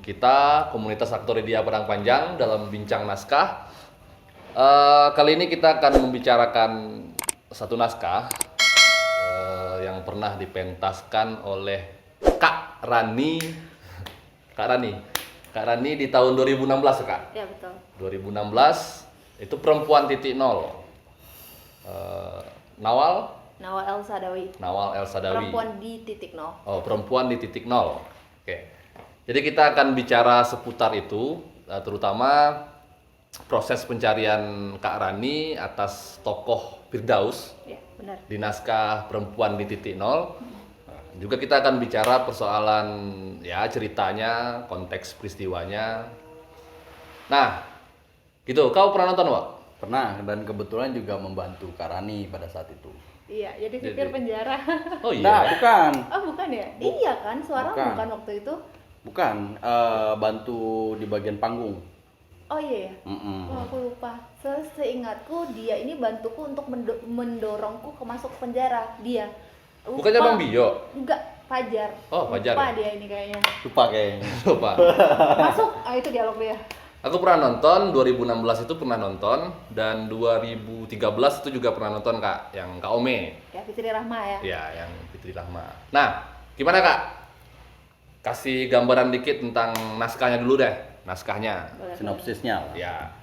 Kita komunitas Aktoridia Padang Panjang dalam bincang naskah. Kali ini kita akan membicarakan satu naskah yang pernah dipentaskan oleh Kak Rani. Kak Rani di tahun 2016 ya, Kak? Ya, betul. 2016 itu Perempuan Titik Nol. Nawal Nawal El Sadawi. Perempuan di titik nol. Oh, Perempuan di Titik Nol. Oke. Jadi kita akan bicara seputar itu, terutama proses pencarian Kak Rani atas tokoh Firdaus Ya, benar. di naskah Perempuan di Titik Nol. Juga kita akan bicara persoalan ya ceritanya, konteks peristiwanya. Nah, gitu. Kau pernah nonton, Wak? Pernah, dan kebetulan juga membantu Kak Rani pada saat itu. Iya, jadi sipir penjara. Oh Nah, iya. bukan. Oh, bukan ya? Iya kan, suara bukan waktu itu. Bukan, bantu di bagian panggung. Oh iya ya? Oh, aku lupa. Seingatku dia ini bantuku untuk mendorongku ke masuk penjara. Dia. Lupa. Bukannya Bang Bio? Enggak, Fajar. Oh, Fajar Lupa ya? dia ini kayaknya. Lupa kayaknya. Lupa. Masuk, itu dialog dia. Aku pernah nonton, 2016 itu pernah nonton, dan 2013 itu juga pernah nonton, Kak, yang Kak Ome. Ya, Fitri Rahma ya. Ya, yang Fitri Rahma. Nah, gimana, Kak? Kasih gambaran dikit tentang naskahnya dulu deh, naskahnya. Boleh. Sinopsisnya lah. Ya,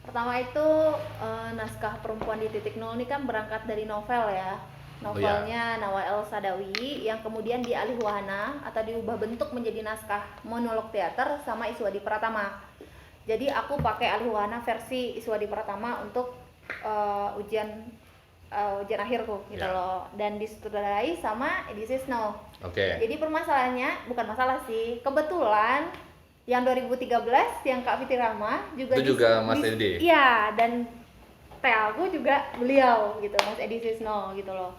Pertama itu naskah Perempuan di Titik Nol ini kan berangkat dari novel ya. Novelnya Nawal El Sadawi yang kemudian dialih wahana atau diubah bentuk menjadi naskah monolog teater sama Iswadi Pratama. Jadi aku pakai alih wahana versi Iswadi Pratama untuk ujian akhirku gitu Ya. loh, dan disutradarai sama Edi Sisno. oke. Jadi permasalahannya bukan masalah sih, kebetulan yang 2013 yang Kak Fitri Rahma juga Itu juga Mas Edi? Iya, dan TA aku juga beliau gitu, Mas Edi Sisno gitu loh.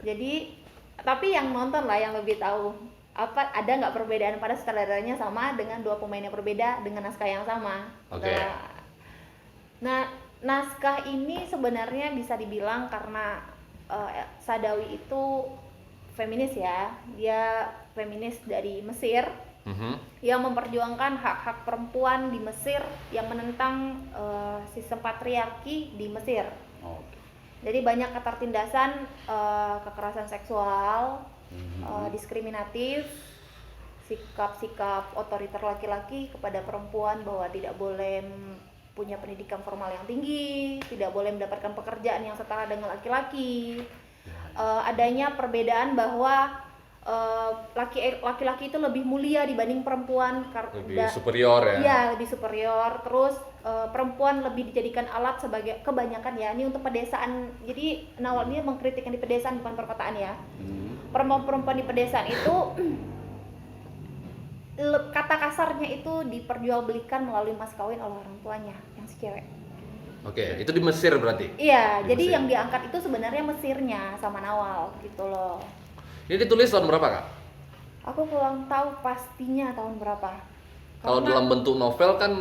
Jadi tapi yang nonton lah yang lebih tahu apa ada nggak perbedaan pada sutradaranya sama dengan dua pemain yang berbeda dengan naskah yang sama. Oke. Nah, naskah ini sebenarnya bisa dibilang karena Sadawi itu feminis ya, dia feminis dari Mesir yang memperjuangkan hak-hak perempuan di Mesir yang menentang sistem patriarki di Mesir. Oke. Jadi banyak ketertindasan, kekerasan seksual, diskriminatif, sikap-sikap otoriter laki-laki kepada perempuan bahwa tidak boleh punya pendidikan formal yang tinggi, tidak boleh mendapatkan pekerjaan yang setara dengan laki-laki. Adanya perbedaan bahwa laki-laki itu lebih mulia dibanding perempuan, Lebih superior ya? Iya, lebih superior. Terus perempuan lebih dijadikan alat sebagai kebanyakan ya. Ini untuk pedesaan. Jadi Nawal ini mengkritik yang di pedesaan bukan perkotaan ya. Perempuan di pedesaan itu kata kasarnya itu diperjualbelikan melalui mas kawin oleh orang tuanya yang si cewek. Oke, itu di Mesir berarti? Iya, Di jadi Mesir. yang diangkat itu sebenarnya Mesirnya sama Nawal gitu loh. Ini ditulis tahun berapa, Kak? Aku kurang tahu pastinya tahun berapa. Kalau Karena- dalam bentuk novel kan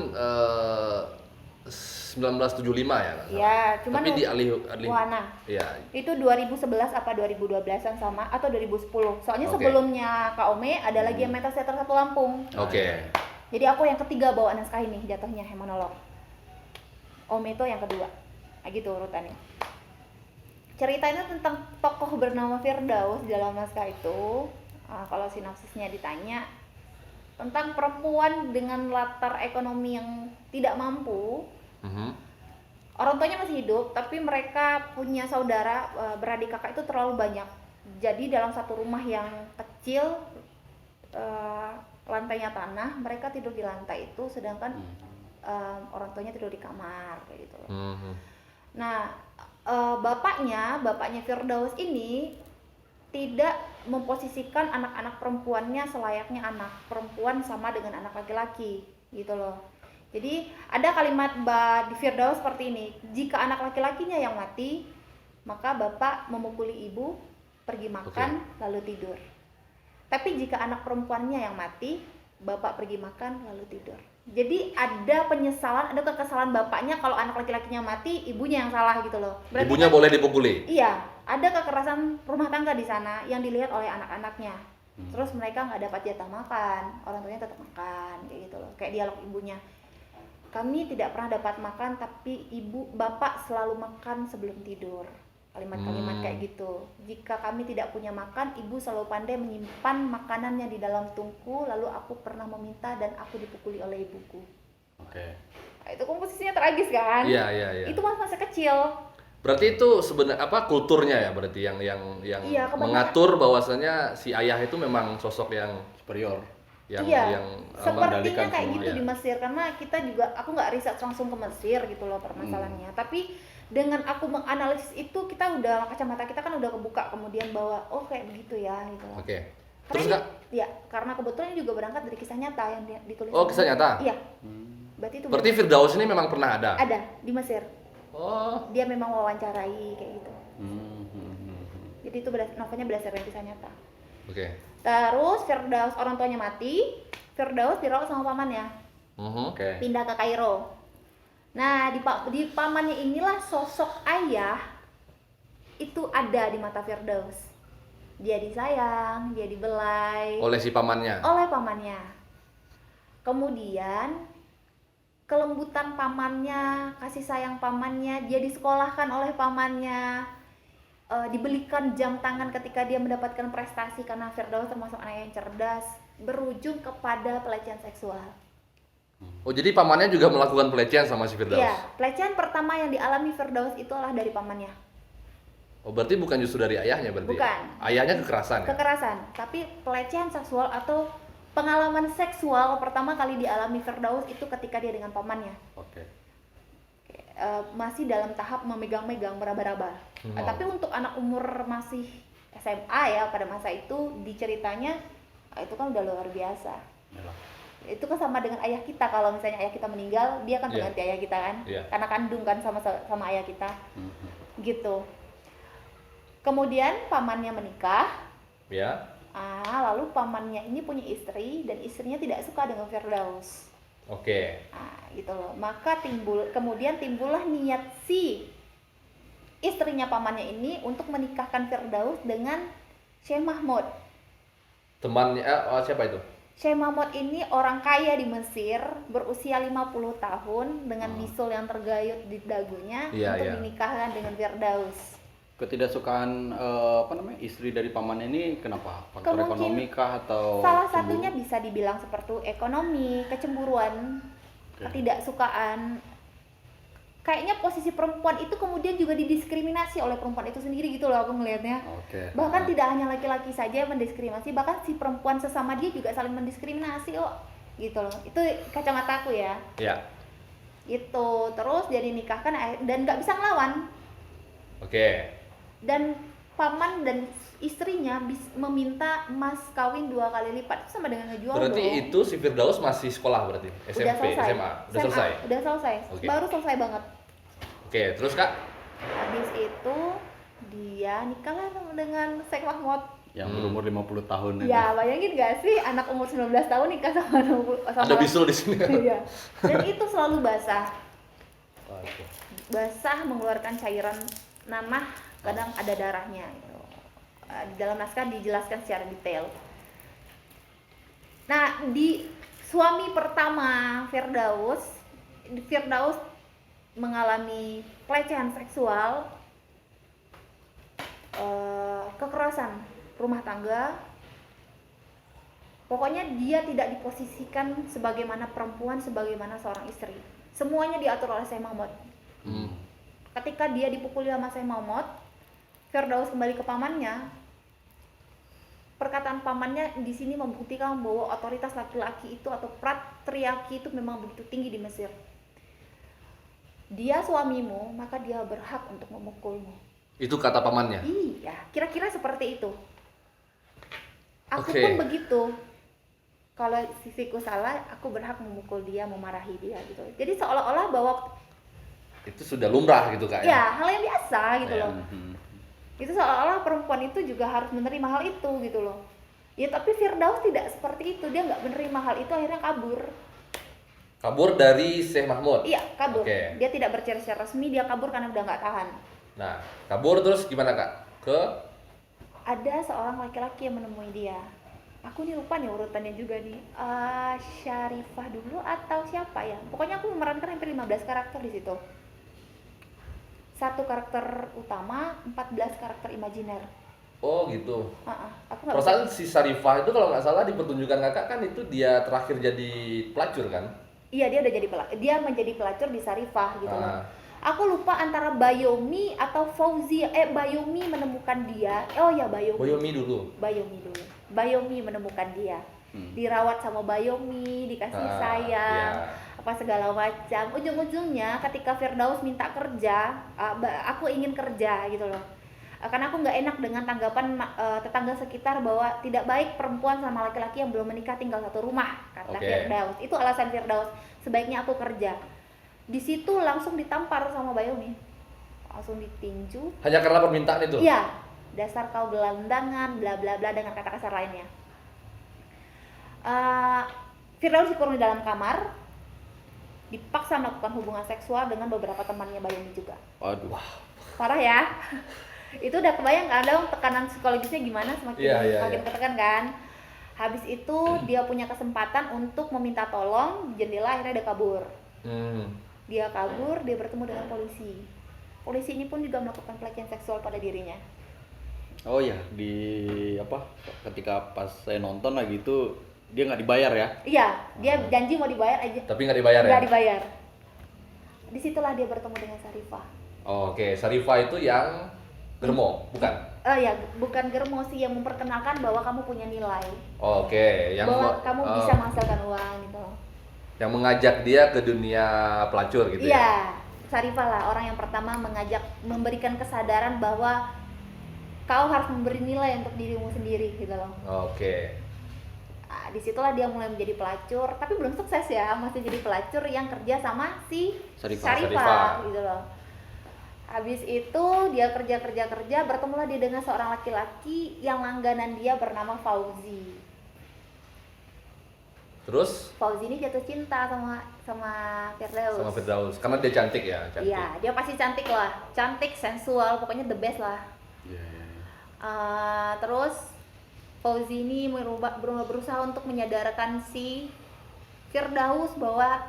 1975 ya, Kak? Iya, cuman Tapi dialih wahana. Iya. Itu 2011 apa 2012-an sama atau 2010. Soalnya Oke. sebelumnya Kak Ome ada lagi yang Metas Teater 1 Lampung. Oke. Jadi aku yang ketiga bawa naskah ini jatuhnya monolog. Ome itu yang kedua. Nah, gitu urutannya. Ceritanya tentang tokoh bernama Firdaus dalam naskah itu. Kalau sinopsisnya ditanya tentang perempuan dengan latar ekonomi yang tidak mampu. Orang tuanya masih hidup, tapi mereka punya saudara beradik kakak itu terlalu banyak. Jadi dalam satu rumah yang kecil, lantainya tanah, mereka tidur di lantai itu, sedangkan orang tuanya tidur di kamar kayak gitu loh. Nah, bapaknya Firdaus ini tidak memposisikan anak-anak perempuannya selayaknya anak perempuan sama dengan anak laki-laki gitu loh. Jadi ada kalimat di Firdaus seperti ini, jika anak laki-lakinya yang mati, maka bapak memukuli ibu, pergi makan, lalu tidur. Tapi jika anak perempuannya yang mati, bapak pergi makan, lalu tidur. Jadi ada penyesalan, ada kekesalan bapaknya kalau anak laki-lakinya mati, ibunya yang salah gitu loh. Berarti Ibunya kan, boleh dipukuli? iya, ada kekerasan rumah tangga di sana yang dilihat oleh anak-anaknya. Terus mereka nggak dapat jatah makan, orang tuanya tetap makan, kayak gitu loh. Kayak dialog ibunya, kami tidak pernah dapat makan, tapi bapak selalu makan sebelum tidur. Kalimat-kalimat kayak gitu. Jika kami tidak punya makan, ibu selalu pandai menyimpan makanannya di dalam tungku, lalu aku pernah meminta dan aku dipukuli oleh ibuku. Oke. Nah, itu komposisinya tragis kan? Iya. Itu masa kecil. Berarti itu sebenarnya kulturnya ya, berarti yang Iya, kebanyakan. mengatur bahwasanya si ayah itu memang sosok yang Superior. Iya, sepertinya mengendalikan kayak semua, gitu ya. di Mesir, karena kita juga, aku nggak riset langsung ke Mesir gitu loh permasalahannya, tapi dengan aku menganalisis itu, kita udah, kacamata kita kan udah kebuka kemudian bahwa oh kayak begitu ya gitu loh. Oke. Karena Terus ini- Kak? ya, karena kebetulan ini juga berangkat dari kisah nyata yang ditulis. Oh, kisah nyata? Iya. Berarti itu Berarti Firdaus ini memang pernah ada? ada di Mesir. Oh. Dia memang wawancarai kayak gitu. Hmm. Jadi itu novelnya berdasarkan kisah nyata. Oke. Terus Firdaus orang tuanya mati, Firdaus dirawat sama pamannya. Oke. Pindah ke Kairo. Nah, di pamannya inilah sosok ayah itu ada di mata Firdaus. Dia disayang, dia dibelai Oleh si pamannya. oleh pamannya. Kemudian kelembutan pamannya, kasih sayang pamannya, dia disekolahkan oleh pamannya, dibelikan jam tangan ketika dia mendapatkan prestasi karena Firdaus termasuk anak yang cerdas, berujung kepada pelecehan seksual. Oh, jadi pamannya juga melakukan pelecehan sama si Firdaus? Iya, pelecehan pertama yang dialami Firdaus itu adalah dari pamannya. Oh, berarti bukan justru dari ayahnya berarti? Bukan. Ayahnya kekerasan ya? Kekerasan, tapi pelecehan seksual atau pengalaman seksual pertama kali dialami Firdaus itu ketika dia dengan pamannya. Oke. Masih dalam tahap memegang-megang, meraba-raba. Tapi untuk anak umur masih SMA ya pada masa itu, diceritanya itu kan udah luar biasa. Yalah. Itu kan sama dengan ayah kita, kalau misalnya ayah kita meninggal, dia kan Iya. mengganti ayah kita kan, Iya. karena kandung kan sama ayah kita, gitu. Kemudian pamannya menikah, Ya. lalu pamannya ini punya istri dan istrinya tidak suka dengan Firdaus. Oke. Gitu loh. Maka kemudian timbullah niat si istrinya pamannya ini untuk menikahkan Firdaus dengan Syekh Mahmud. Temannya siapa itu? Syekh Mahmud ini orang kaya di Mesir, berusia 50 tahun dengan bisul yang tergayut di dagunya Iya, untuk iya. dinikahkan dengan Firdaus. Ketidaksukaan istri dari pamannya ini kenapa? Faktor Kemungkin- ekonomi kah atau Salah cemburu? satunya bisa dibilang seperti ekonomi, kecemburuan, ketidaksukaan. Kayaknya posisi perempuan itu kemudian juga didiskriminasi oleh perempuan itu sendiri gitu loh aku ngelihatnya. Oke. Bahkan tidak hanya laki-laki saja yang mendiskriminasi, bahkan si perempuan sesama dia juga saling mendiskriminasi gitu loh. Itu kacamata aku ya. Ya. Itu terus dia dinikahkan dan nggak bisa ngelawan, Oke. dan paman dan istrinya meminta emas kawin 2 kali lipat. Itu sama dengan ngejual Berarti dong. itu si Firdaus masih sekolah berarti? SMP, SMA? Udah selesai? Udah selesai. Oke. Baru selesai banget. Oke, terus Kak? Habis itu dia nikahlah dengan Syekh Mahmud. Yang berumur 50 tahun itu. Ya, bayangin gak sih anak umur 19 tahun nikah sama Ada bisul di sini. Iya. Dan itu selalu basah. Oke. Basah mengeluarkan cairan nanah, kadang ada darahnya gitu. Di dalam naskah dijelaskan secara detail. Nah, di suami pertama Firdaus mengalami pelecehan seksual, kekerasan rumah tangga. Pokoknya dia tidak diposisikan sebagaimana perempuan, sebagaimana seorang istri. Semuanya diatur oleh Syekh Mahmud. Ketika dia dipukuli sama Syekh Mahmud, Firdaus kembali ke pamannya. Perkataan pamannya di sini membuktikan bahwa otoritas laki-laki itu atau patriarki itu memang begitu tinggi di Mesir. Dia suamimu, maka dia berhak untuk memukulmu. Itu kata pamannya? Iya, kira-kira seperti itu. Aku Oke. pun begitu. Kalau sisiku salah, aku berhak memukul dia, memarahi dia gitu. Jadi seolah-olah bahwa Itu sudah lumrah gitu Kak ya hal yang biasa gitu Ya. loh. Itu seolah-olah perempuan itu juga harus menerima hal itu gitu loh. Ya tapi Firdaus tidak seperti itu, dia nggak menerima hal itu, akhirnya kabur. Kabur dari Syekh Mahmud? Iya, kabur. Oke. Dia tidak bercerai secara resmi, dia kabur karena udah nggak tahan. Nah, kabur terus gimana Kak? Ke? Ada seorang laki-laki yang menemui dia. aku nih lupa nih urutannya juga nih. Syarifah dulu atau siapa ya? Pokoknya aku memerankan hampir 15 karakter di situ. Satu karakter utama, 14 karakter imajiner. Oh gitu. Aku nggak Perasaan si Sarifah itu kalau nggak salah di pertunjukan kakak kan itu dia terakhir jadi pelacur kan? Iya, dia udah jadi dia menjadi pelacur di Sarifah gitu loh. Ah. Aku lupa antara Bayomi atau Fauzi. Bayomi menemukan dia. Oh ya, Bayomi. Boyomi dulu. Bayomi menemukan dia. Dirawat sama Bayomi, dikasih sayang, apa segala macam. Ujung-ujungnya ketika Firdaus minta kerja, aku ingin kerja gitu loh. Karena aku nggak enak dengan tanggapan tetangga sekitar bahwa tidak baik perempuan sama laki-laki yang belum menikah tinggal satu rumah, kata Firdaus. Itu alasan Firdaus, sebaiknya aku kerja. Di situ langsung ditampar sama Bayomi, langsung ditinju. Hanya karena permintaan itu? Iya, dasar kau gelandangan, bla bla bla, dengan kata kasar lainnya. Firdaus dikurung di dalam kamar, dipaksa melakukan hubungan seksual dengan beberapa temannya Bayomi juga. Waduh. Parah ya. Itu udah kebayang kan dong tekanan psikologisnya gimana, semakin ketekan kan. Habis itu dia punya kesempatan untuk meminta tolong di jendela, akhirnya dia kabur. Dia kabur, dia bertemu dengan polisi. Polisi ini pun juga melakukan pelecehan seksual pada dirinya. Oh ya, ketika pas saya nonton lagi itu dia nggak dibayar ya? Iya, dia janji mau dibayar aja. Tapi nggak dibayar ya? Nggak dibayar. Disitulah dia bertemu dengan Sarifah. Oke, Sarifah itu yang Germo, bukan? Ya, bukan Germo sih, yang memperkenalkan bahwa kamu punya nilai. Oke, yang bahwa kamu bisa menghasilkan uang gitu. Yang mengajak dia ke dunia pelacur gitu ya? Iya, Sarifah lah orang yang pertama memberikan kesadaran bahwa kau harus memberi nilai untuk dirimu sendiri gitu loh. Oke. Disitulah dia mulai menjadi pelacur, tapi belum sukses ya, masih jadi pelacur yang kerja sama si Sarifah gitu loh. Habis itu dia kerja, bertemulah dia dengan seorang laki-laki yang langganan dia bernama Fauzi. Terus? Fauzi ini jatuh cinta sama Firdaus. Sama Firdaus, karena dia cantik ya? Cantik. Iya, dia pasti cantik lah, cantik, sensual, pokoknya the best lah. Terus Fauzi ini berusaha untuk menyadarkan si Firdaus bahwa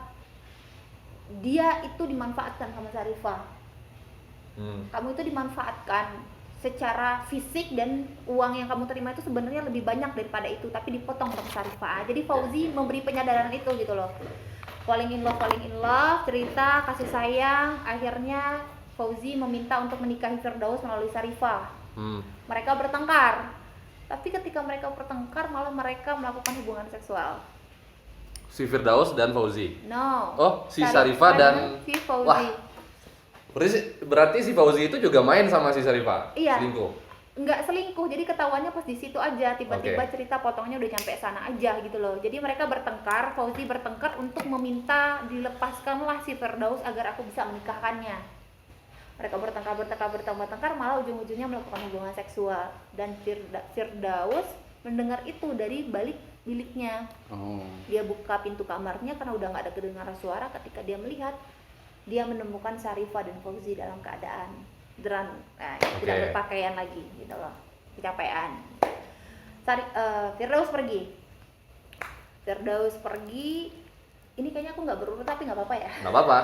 dia itu dimanfaatkan sama Sarifah. Kamu itu dimanfaatkan secara fisik, dan uang yang kamu terima itu sebenarnya lebih banyak daripada itu, tapi dipotong sama Sarifah. Jadi Fauzi memberi penyadaran itu gitu loh. Falling in love, cerita kasih sayang. Akhirnya Fauzi meminta untuk menikahi Firdaus melalui Sarifah. Mereka bertengkar. Tapi ketika mereka bertengkar, malah mereka melakukan hubungan seksual. Si Firdaus dan Fauzi? No. Oh, si Sarifah dan si Fauzi. Wah, berarti si Fauzi itu juga main sama si Sarifah? Iya. Selingkuh? Enggak selingkuh, jadi ketahuannya pas di situ aja. Tiba-tiba cerita potongnya udah nyampe sana aja gitu loh. Jadi mereka bertengkar, Fauzi bertengkar untuk meminta dilepaskanlah si Firdaus agar aku bisa menikahkannya. Mereka bertengkar, malah ujung-ujungnya melakukan hubungan seksual. Dan Firdaus mendengar itu dari balik biliknya. Dia buka pintu kamarnya karena udah nggak ada kedengaran suara. Ketika dia melihat, dia menemukan Sarifah dan Fauzi dalam keadaan tidak berpakaian lagi gitu loh, kecapean. Firdaus pergi. Ini kayaknya aku nggak berurut, tapi nggak apa-apa ya. Nggak apa-apa.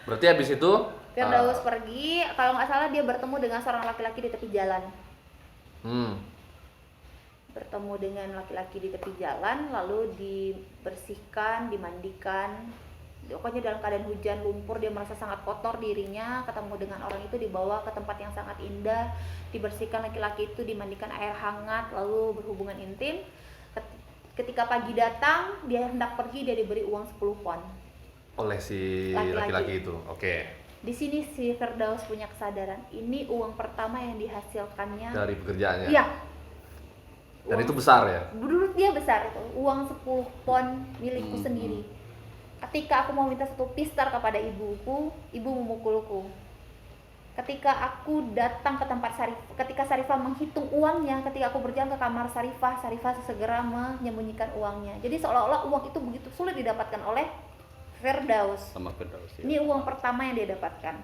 Berarti habis itu Firdaus pergi, kalau nggak salah dia bertemu dengan seorang laki-laki di tepi jalan. Bertemu dengan laki-laki di tepi jalan, lalu dibersihkan, dimandikan. Pokoknya dalam keadaan hujan, lumpur, dia merasa sangat kotor dirinya. Ketemu dengan orang itu, dibawa ke tempat yang sangat indah, dibersihkan laki-laki itu, dimandikan air hangat, lalu berhubungan intim. Ketika pagi datang, dia hendak pergi, dia diberi uang 10 pon oleh si laki-laki itu. Oke. Di sini si Firdaus punya kesadaran, ini uang pertama yang dihasilkannya dari pekerjaannya. Iya. Dan itu besar ya? Menurut dia besar itu, uang 10 pon milikku sendiri. Ketika aku mau minta satu pistar kepada ibuku, ibu memukulku. Ketika aku datang ke tempat Sarifah, ketika Sarifah menghitung uangnya, ketika aku berjalan ke kamar Sarifah segera menyembunyikan uangnya. Jadi seolah-olah uang itu begitu sulit didapatkan oleh Firdaus. Sama Firdaus ya. Ini uang pertama yang dia dapatkan.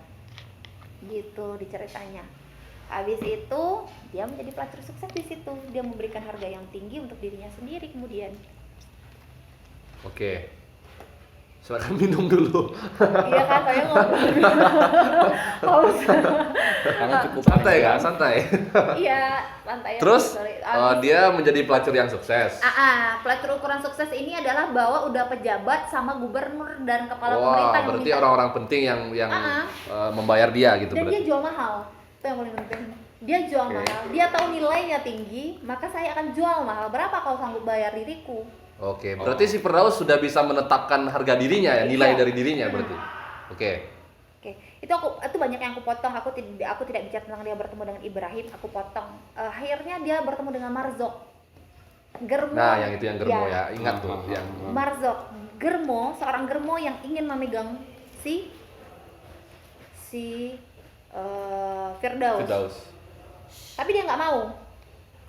Gitu diceritanya. Habis itu dia menjadi pelacur sukses di situ. Dia memberikan harga yang tinggi untuk dirinya sendiri kemudian. Oke. Silakan minum dulu. Iya kan, saya ngobrol. Haus. Karena cukup Santai panjang. Kak, santai. Iya, santai. Terus Sorry. dia menjadi pelacur yang sukses. Pelacur ukuran sukses ini adalah bahwa udah pejabat sama gubernur dan kepala Wah, pemerintah yang berarti meminta. orang-orang penting yang membayar dia gitu Dan dia berarti. jual mahal. Itu yang paling penting. Dia jual Oke. mahal. Dia tahu nilainya tinggi, maka saya akan jual mahal. Berapa kau sanggup bayar diriku? Oke, berarti si Firdaus sudah bisa menetapkan harga dirinya ya, nilai dari dirinya berarti. Oke. Oke, itu banyak yang aku potong. Aku tidak bicara tentang dia bertemu dengan Ibrahim. Aku potong. Akhirnya dia bertemu dengan Marzok. Germo. Nah, yang itu yang Germo Ya. ya, ingat tuh yang Marzok, Germo, seorang Germo yang ingin memegang si Firdaus. Firdaus. Tapi dia nggak mau.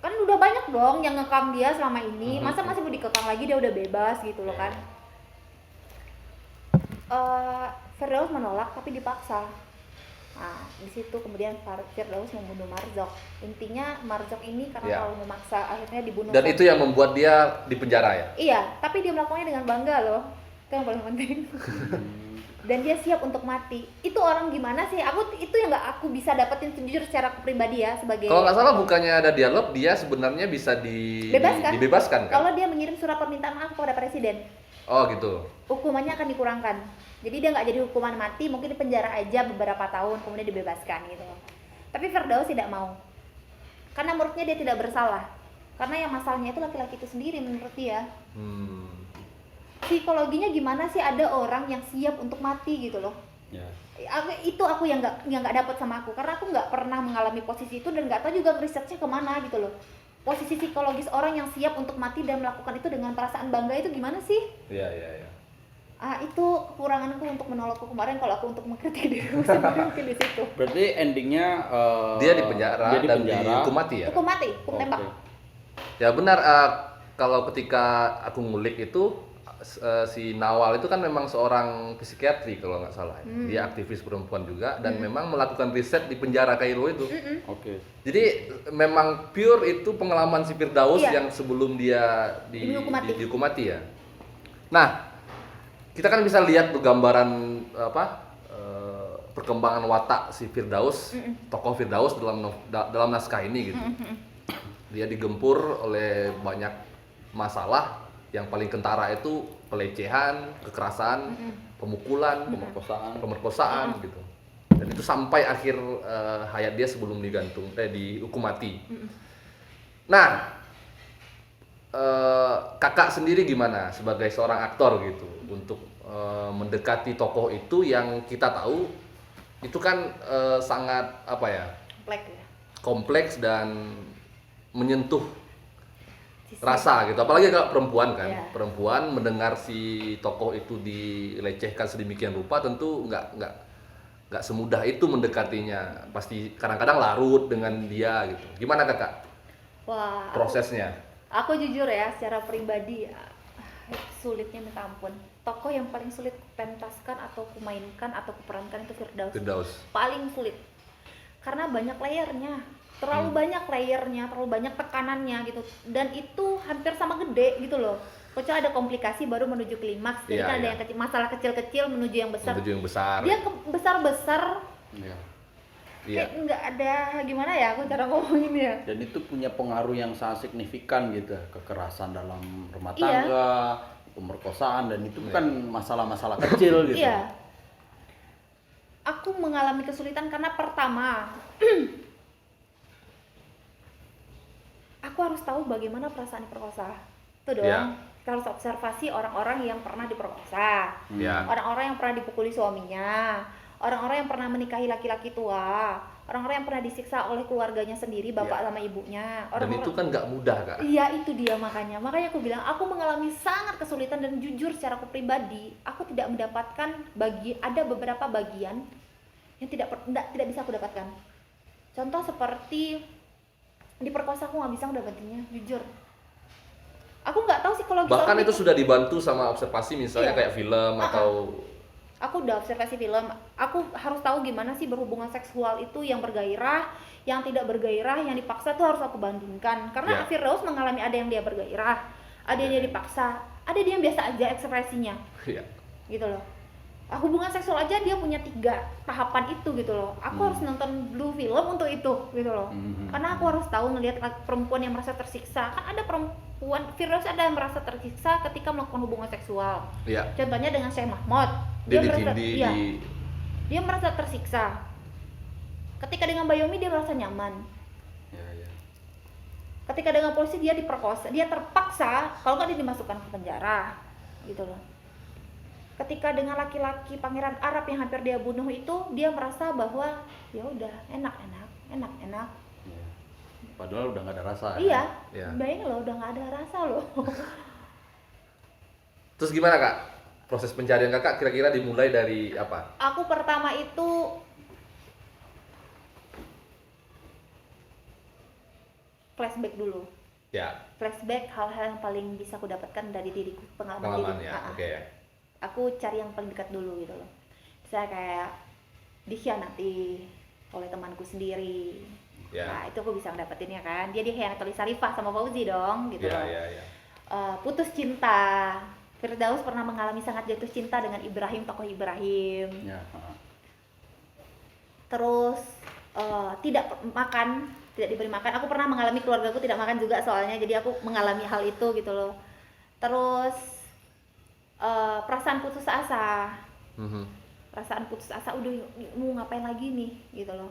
Kan udah banyak dong yang ngekang dia selama ini. Masa masih mau dikekang lagi, dia udah bebas gitu loh kan. Firdaus menolak tapi dipaksa. Nah, di situ kemudian Firdaus membunuh Marzok. Intinya Marzok ini karena Ya. terlalu memaksa akhirnya dibunuh. Dan itu yang membuat dia di penjara ya. Iya, tapi dia melakukannya dengan bangga loh. Itu yang paling penting. Dan dia siap untuk mati. Itu orang gimana sih? Itu yang nggak aku bisa dapetin jujur secara pribadi ya sebagai. Kalau nggak salah bukannya ada dialog, dia sebenarnya bisa dibebaskan kan? Kalau dia mengirim surat permintaan maaf kepada presiden, Oh gitu. hukumannya akan dikurangkan. Jadi dia nggak jadi hukuman mati, mungkin di penjara aja beberapa tahun kemudian dibebaskan gitu. Tapi Firdaus tidak mau. Karena menurutnya dia tidak bersalah. Karena yang masalahnya itu laki-laki itu sendiri menurut dia. Psikologinya gimana sih ada orang yang siap untuk mati gitu loh. Ya. Aku yang nggak dapat sama aku, karena aku nggak pernah mengalami posisi itu dan nggak tahu juga risetnya kemana gitu loh. Posisi psikologis orang yang siap untuk mati dan melakukan itu dengan perasaan bangga itu gimana sih? Iya, iya, iya. Itu kekuranganku untuk menolakku kemarin. Kalau aku untuk mengkritik diriku sendiri mungkin di situ. Berarti endingnya Dia di penjara dia di dan penjara. dihukum mati ya. Hukum mati, hukum Oke. tembak. Ya benar, kalau ketika aku ngulik itu si Nawal itu kan memang seorang psikiatri kalau nggak salah. Dia aktivis perempuan juga dan memang melakukan riset di penjara Kairo itu. Oke. Jadi memang pure itu pengalaman si Firdaus Iya. yang sebelum dia Dihukum mati. dihukum mati ya. Nah, kita kan bisa lihat tuh gambaran perkembangan watak si Firdaus, tokoh Firdaus dalam naskah ini gitu. Dia digempur oleh banyak masalah, yang paling kentara itu pelecehan, kekerasan, pemukulan, pemerkosaan gitu. Dan itu sampai akhir hayat dia sebelum dihukum mati. Nah, kakak sendiri gimana sebagai seorang aktor gitu untuk mendekati tokoh itu yang kita tahu itu kan sangat kompleks dan menyentuh rasa gitu, apalagi kalau perempuan kan. Iya. Perempuan mendengar si tokoh itu dilecehkan sedemikian rupa tentu nggak semudah itu mendekatinya, pasti kadang-kadang larut dengan dia gitu. Gimana kakak Wah, prosesnya? aku jujur ya, secara pribadi sulitnya minta ampun. Tokoh yang paling sulit kupentaskan atau kumainkan atau kuperankan itu Firdaus. Paling sulit. Karena banyak layernya. Terlalu banyak layernya, terlalu banyak tekanannya gitu. Dan itu hampir sama gede gitu loh. Kecuali ada komplikasi baru menuju klimaks. Jadi Iya, kan ada iya. yang kecil, masalah kecil-kecil menuju yang besar. Menuju yang besar. Dia besar-besar. Iya. Iya. Kayak nggak ada gimana ya aku cara ngomongin ya. Dan itu punya pengaruh yang sangat signifikan gitu, kekerasan dalam rumah Iya. tangga, pemerkosaan, dan itu bukan masalah-masalah kecil gitu. Iya. Aku mengalami kesulitan karena pertama aku harus tahu bagaimana perasaan diperkosa. Itu dong. Iya. Kita harus observasi orang-orang yang pernah diperkosa. Ya. Orang-orang yang pernah dipukuli suaminya, orang-orang yang pernah menikahi laki-laki tua, orang-orang yang pernah disiksa oleh keluarganya sendiri, bapak sama ibunya. Dan itu kan nggak mudah kak. Iya, itu dia makanya aku bilang aku mengalami sangat kesulitan dan jujur secara aku pribadi aku tidak mendapatkan ada beberapa bagian yang tidak bisa aku dapatkan. Contoh seperti diperkosa aku nggak bisa ngedapetinnya, jujur. Aku nggak tahu psikologis Bahkan orang itu sudah dibantu sama observasi misalnya Iya. kayak film atau aku udah observasi film, aku harus tahu gimana sih berhubungan seksual itu yang bergairah, yang tidak bergairah, yang dipaksa tuh harus aku bandingkan. Karena Ya. Firdaus mengalami ada yang dia bergairah, ada yang dia dipaksa, ada dia yang biasa aja ekspresinya, Iya. gitu loh. Hubungan seksual aja dia punya 3 tahapan itu gitu loh. Aku harus nonton dulu film untuk itu gitu loh. Karena aku harus tahu ngelihat perempuan yang merasa tersiksa. Kan ada perempuan, Firdaus ada yang merasa tersiksa ketika melakukan hubungan seksual. Iya. Contohnya dengan Syekh Mahmud. Dia merasa, ditindih iya, di dia merasa tersiksa. Ketika dengan Bayomi dia merasa nyaman. Ya. Ketika dengan polisi dia diperkosa, dia terpaksa, kalau nggak dia dimasukkan ke penjara, gitu loh. Ketika dengan laki-laki pangeran Arab yang hampir dia bunuh itu, dia merasa bahwa ya udah enak. Ya. Padahal udah nggak ada rasa. Iya, Iya. bayangin loh, udah nggak ada rasa loh. Terus gimana Kak? Proses pencarian Kakak kira-kira dimulai dari apa? Aku pertama itu flashback dulu. Ya, Flashback hal-hal yang paling bisa aku dapatkan dari diriku, pengalaman pengalaman diri. ya. Ah, ah. Oke. Aku cari yang paling dekat dulu gitu loh. Saya kayak dikhianati oleh temanku sendiri. Ya. Nah, itu aku bisa ngedapetinnya kan. Dia dikhianati oleh Sarifah sama Fauzi dong gitu Iya, loh. iya. Putus cinta. Firdaus pernah mengalami sangat jatuh cinta dengan Ibrahim, tokoh Ibrahim. Ya. Terus tidak diberi makan. Aku pernah mengalami, keluargaku tidak makan juga soalnya, jadi aku mengalami hal itu gitu loh. Terus perasaan putus asa. Perasaan putus asa, udah mau ngapain lagi nih gitu loh.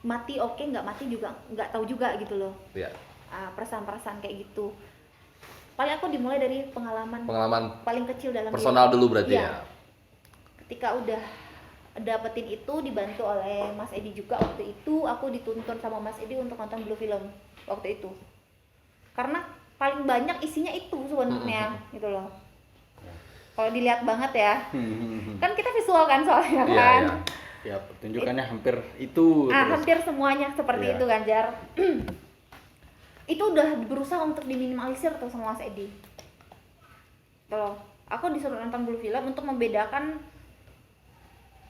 Mati oke, nggak mati juga nggak tahu juga gitu loh. Iya. Perasaan-perasaan kayak gitu. Paling aku dimulai dari pengalaman paling kecil dalam Personal hidup. dulu berarti Iya. ya. Ketika udah dapetin itu, dibantu oleh Mas Edi juga waktu itu, aku dituntun sama Mas Edi untuk nonton Blue Film waktu itu. Karena paling banyak isinya itu sebenarnya gitu loh. Kalau dilihat banget ya. Kan kita visual kan soalnya Iya, kan. iya. Ya, pertunjukannya hampir itu terus. Hampir semuanya seperti Iya. itu kan, Jar. Itu udah berusaha untuk diminimalisir tuh sama Mas Edi. Tuh, aku disuruh nonton Blue Film untuk membedakan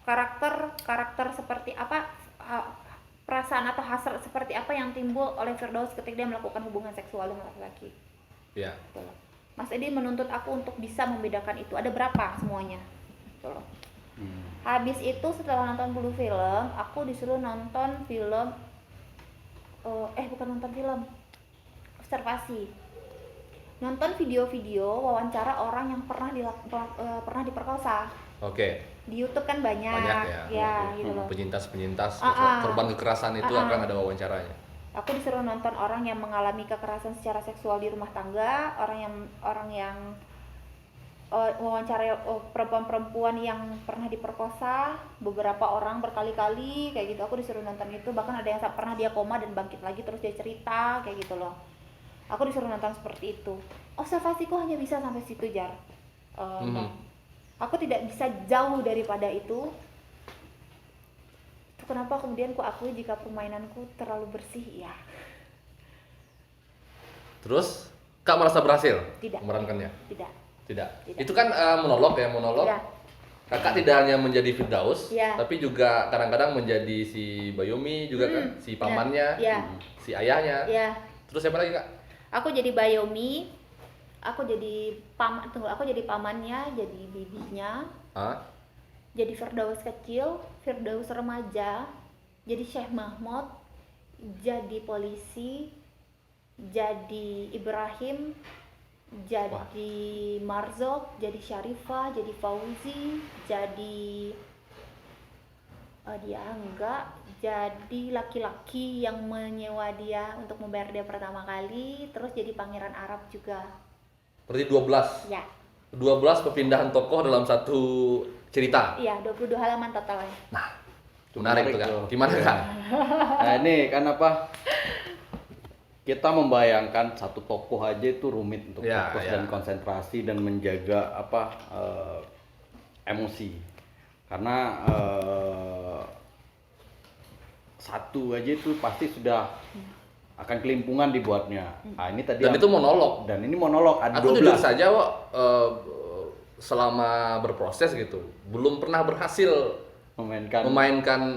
karakter seperti apa, perasaan atau hasrat seperti apa yang timbul oleh Firdaus ketika dia melakukan hubungan seksual dengan laki-laki. Iya. Tuh. Mas Edi menuntut aku untuk bisa membedakan itu. Ada berapa semuanya? Tuh. Habis itu setelah nonton Blue Film, aku disuruh nonton film bukan nonton film, observasi. Nonton video-video wawancara orang yang pernah diperkosa. Oke. Di YouTube kan banyak ya. gitu loh. Penyintas Ah. korban kekerasan itu Ah. akan ada wawancaranya. Aku disuruh nonton orang yang mengalami kekerasan secara seksual di rumah tangga, orang yang wawancara perempuan-perempuan yang pernah diperkosa, beberapa orang berkali-kali kayak gitu. Aku disuruh nonton itu, bahkan ada yang pernah dia koma dan bangkit lagi terus dia cerita kayak gitu loh. Aku disuruh nonton seperti itu. Observasiku hanya bisa sampai situ, Jar. Bang. Aku tidak bisa jauh daripada itu. Itu kenapa kemudian ku akui jika permainanku terlalu bersih, ya. Terus Kak merasa berhasil Tidak. memerankannya? Tidak. Tidak. Tidak. Itu kan monolog ya, monolog. Ya. Kakak tidak hanya menjadi Firdaus, Iya. tapi juga kadang-kadang menjadi si Bayomi juga kan, si pamannya, Iya. si ayahnya. Ya. Terus siapa lagi Kak? Aku jadi Bayomi, aku jadi pamannya, jadi bibinya, Hah? jadi Firdaus kecil, Firdaus remaja, jadi Syekh Mahmud, jadi polisi, jadi Ibrahim, jadi Marzok, jadi Syarifah, jadi Fauzi, jadi dia enggak, jadi laki-laki yang menyewa dia untuk membayar dia pertama kali, terus jadi pangeran Arab juga. Berarti 12. Ya. 12 perpindahan tokoh dalam satu cerita. Iya, 22 halaman totalnya. Nah, Itu menarik tuh Kak. tuh. Gimana Kak? Nah, ini kan apa? Kita membayangkan satu tokoh aja itu rumit untuk Ya, fokus ya. dan konsentrasi dan menjaga emosi. Karena satu aja itu pasti sudah akan kelimpungan dibuatnya. Nah, ini tadi Dan itu monolog. dan ini monolog ada Aku jujur 12. saja, Wak, selama berproses gitu belum pernah berhasil memainkan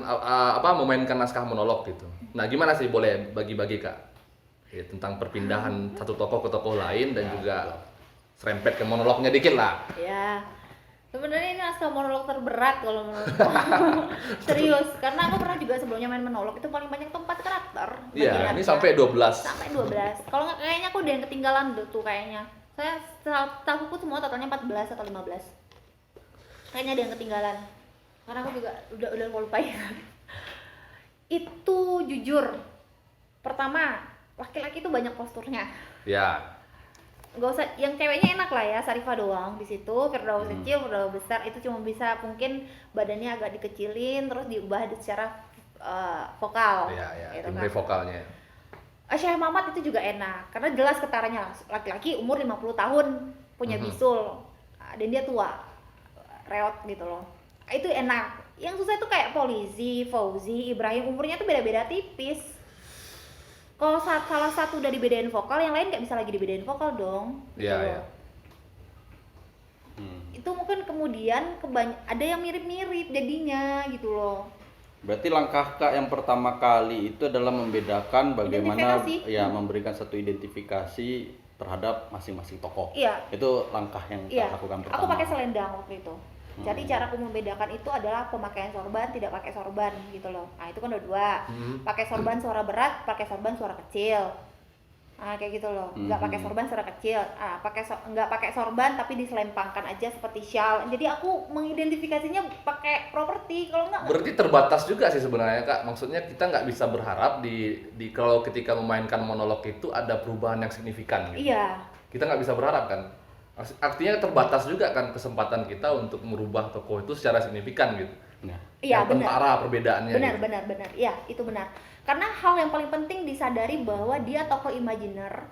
naskah monolog gitu. Nah, gimana sih, boleh bagi-bagi Kak? Ya, tentang perpindahan satu tokoh ke tokoh lain dan juga serempet ke monolognya dikit lah. Ya, sebenarnya ini naskah monolog terberat kalau menurutku. Serius, karena aku pernah juga sebelumnya main monolog itu paling banyak tuh 4 karakter. Iya, ini sampai 12. Sampai 12. Kalau nggak kayaknya aku udah yang ketinggalan tuh kayaknya. Saya tahuku semua totalnya 14 atau 15. Kayaknya ada yang ketinggalan. Karena aku juga udah lupa ya. Itu jujur. Pertama, laki-laki itu banyak posturnya. Ya. Gak usah, yang ceweknya enak lah ya, Sarifah doang di situ. Firdaus kecil, Firdaus besar, itu cuma bisa mungkin badannya agak dikecilin terus diubah secara vokal. Iya, gitu timbre kan. vokalnya. Syekh Mamat itu juga enak karena jelas ketaranya, laki-laki umur 50 tahun punya bisul dan dia tua, reot gitu loh. Itu enak. Yang susah itu kayak Polisi, Fauzi, Ibrahim, umurnya tuh beda-beda tipis. Kalau salah satu udah dibedain vokal, yang lain nggak bisa lagi dibedain vokal dong. Iya, gitu. iya. Itu mungkin kemudian ada yang mirip-mirip jadinya gitu loh. Berarti langkah Kak yang pertama kali itu adalah membedakan bagaimana Identifikasi. memberikan satu identifikasi terhadap masing-masing tokoh. Iya. Itu langkah yang Iya. Kak lakukan pertama. Aku pakai selendang waktu itu. Jadi cara aku membedakan itu adalah pemakaian sorban, tidak pakai sorban gitu loh. Nah, itu kan ada 2. Pakai sorban suara berat, pakai sorban suara kecil. Nah, kayak gitu loh. Nggak pakai sorban suara kecil. Nggak pakai sorban tapi diselempangkan aja seperti shawl. Jadi aku mengidentifikasinya pakai properti. Kalau nggak Berarti terbatas juga sih sebenarnya Kak. Maksudnya kita nggak bisa berharap di kalau ketika memainkan monolog itu ada perubahan yang signifikan gitu. Iya. Kita nggak bisa berharap kan. Artinya terbatas juga kan kesempatan kita untuk merubah tokoh itu secara signifikan gitu. Nah, Iya, yang tentara perbedaannya. benar, gitu. benar. Iya, itu benar. Karena hal yang paling penting disadari bahwa dia tokoh imajiner.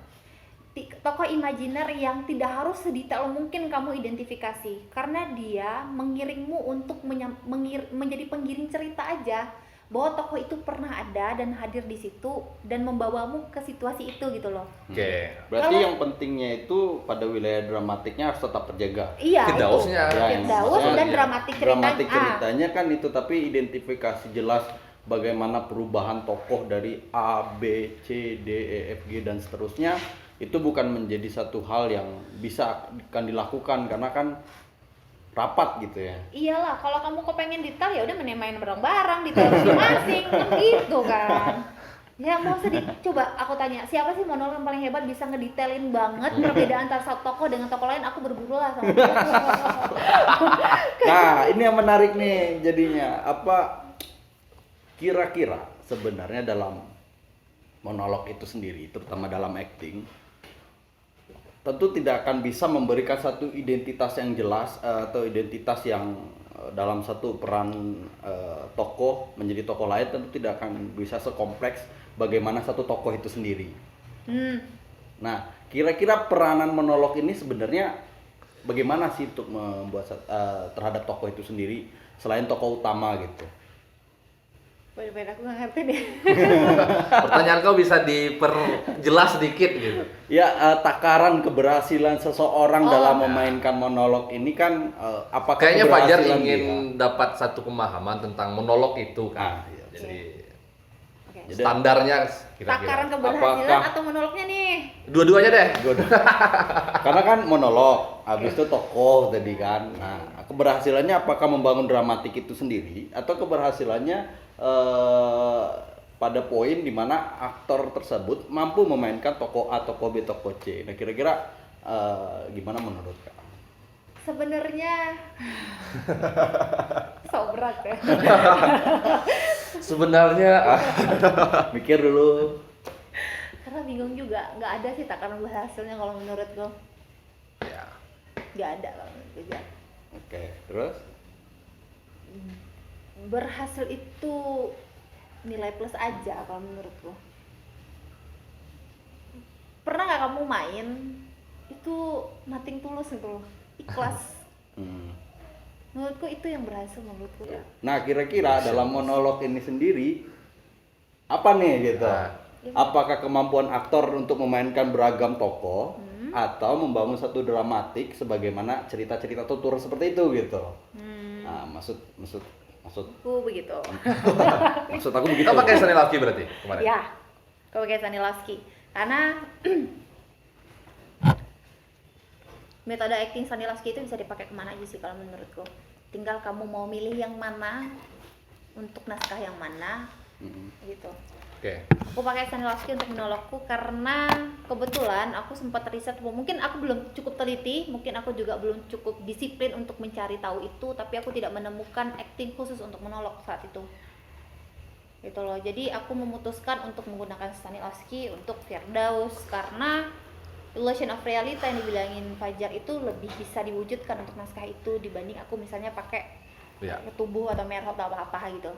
Tokoh imajiner yang tidak harus sedetail mungkin kamu identifikasi. Karena dia mengiringmu untuk menjadi pengiring cerita aja. Bahwa tokoh itu pernah ada dan hadir di situ dan membawamu ke situasi itu gitu loh. Oke. berarti Kalau- yang pentingnya itu pada wilayah dramatiknya harus tetap terjaga. Iya, Firdausnya. itu. Ya, Firdaus maksudnya dan iya. dramatik Dramatik ceritanya. ceritanya kan itu, tapi identifikasi jelas bagaimana perubahan tokoh dari A, B, C, D, E, F, G dan seterusnya itu bukan menjadi satu hal yang bisa akan dilakukan karena kan rapat gitu ya. Iyalah, kalau kamu kepengen detail ya udah main bareng-bareng detail masing-masing kan gitu kan. Ya mau sedih, coba aku tanya, siapa sih monolog yang paling hebat bisa ngedetailin banget perbedaan antara satu tokoh dengan tokoh lain? Aku berburu lah sama dia. Nah, ini yang menarik nih jadinya. Apa kira-kira sebenarnya dalam monolog itu sendiri, terutama dalam acting, tentu tidak akan bisa memberikan satu identitas yang jelas atau identitas yang dalam satu peran tokoh menjadi tokoh lain tentu tidak akan bisa sekompleks bagaimana satu tokoh itu sendiri. Nah, kira-kira peranan monolog ini sebenarnya bagaimana sih untuk membuat terhadap tokoh itu sendiri selain tokoh utama gitu? Bener-bener aku nggak ngerti deh. Pertanyaan kau bisa diperjelas sedikit gitu. Ya, takaran keberhasilan seseorang dalam nah. memainkan monolog ini kan apakah Kayaknya Fajar keberhasilan ingin dia? dapat satu pemahaman tentang monolog itu kan. Iya. Jadi Oke. Jadi- standarnya Takaran kira-kira. keberhasilan Apakah- atau monolognya nih? Dua-duanya deh. Karena kan monolog, habis itu tokoh tadi kan. Nah, keberhasilannya apakah membangun dramatik itu sendiri atau keberhasilannya pada poin di mana aktor tersebut mampu memainkan tokoh A, tokoh B, tokoh C. Nah, kira-kira gimana menurut Kak? Sebenarnya so berat ya. Sebenarnya Mikir dulu. Karena bingung juga, nggak ada sih takaran berhasilnya kalau menurutku. ya. Nggak ada kalau menurutku ya. Oke, terus? Berhasil itu nilai plus aja kalau menurutku. Pernah nggak kamu main itu nothing tulus gitu loh, ikhlas. Menurutku itu yang berhasil menurutku. Nah, kira-kira dalam monolog ini sendiri apa nih gitu? Nah. Apakah kemampuan aktor untuk memainkan beragam tokoh atau membangun satu dramatik sebagaimana cerita-cerita tutur seperti itu gitu. Nah, maksud Aku begitu. maksud aku begitu. Kita pakai Stanislavski berarti kemarin. Ya, aku pakai Stanislavski karena metode acting Stanislavski itu bisa dipakai kemana aja sih kalau menurutku. Tinggal kamu mau milih yang mana untuk naskah yang mana, gitu. Oke. Aku pakai Stanislavski untuk monologku karena kebetulan aku sempat riset, mungkin aku belum cukup teliti, mungkin aku juga belum cukup disiplin untuk mencari tahu itu, tapi aku tidak menemukan acting khusus untuk monolog saat itu. Gitu loh. Jadi aku memutuskan untuk menggunakan Stanislavski untuk Firdaus karena illusion of reality yang dibilangin Fajar itu lebih bisa diwujudkan untuk naskah itu dibanding aku misalnya pakai tubuh atau merhot atau apa-apa gitu.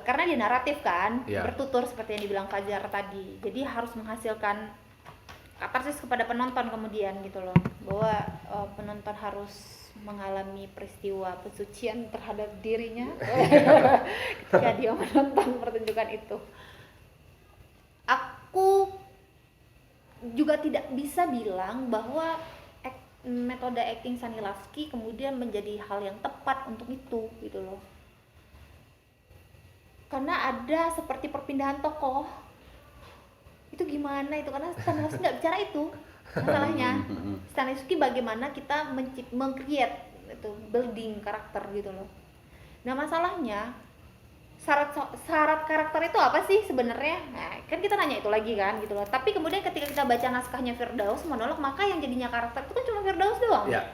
Karena dia naratif kan, bertutur seperti yang dibilang Fajar tadi. Jadi harus menghasilkan katarsis kepada penonton kemudian gitu loh. Bahwa penonton harus mengalami peristiwa pensucian terhadap dirinya ketika dia menonton pertunjukan itu. Aku juga tidak bisa bilang bahwa metode acting Stanislavski kemudian menjadi hal yang tepat untuk itu gitu loh. Karena ada seperti perpindahan tokoh. Itu gimana itu? Karena Stanislavski nggak bicara itu masalahnya. Stanislavski bagaimana kita meng-create itu building karakter gitu loh. Nah masalahnya syarat karakter itu apa sih sebenarnya? Nah, kan kita nanya itu lagi kan gitu loh. Tapi kemudian ketika kita baca naskahnya Firdaus monolog, maka yang jadinya karakter itu kan cuma Firdaus doang. Ya.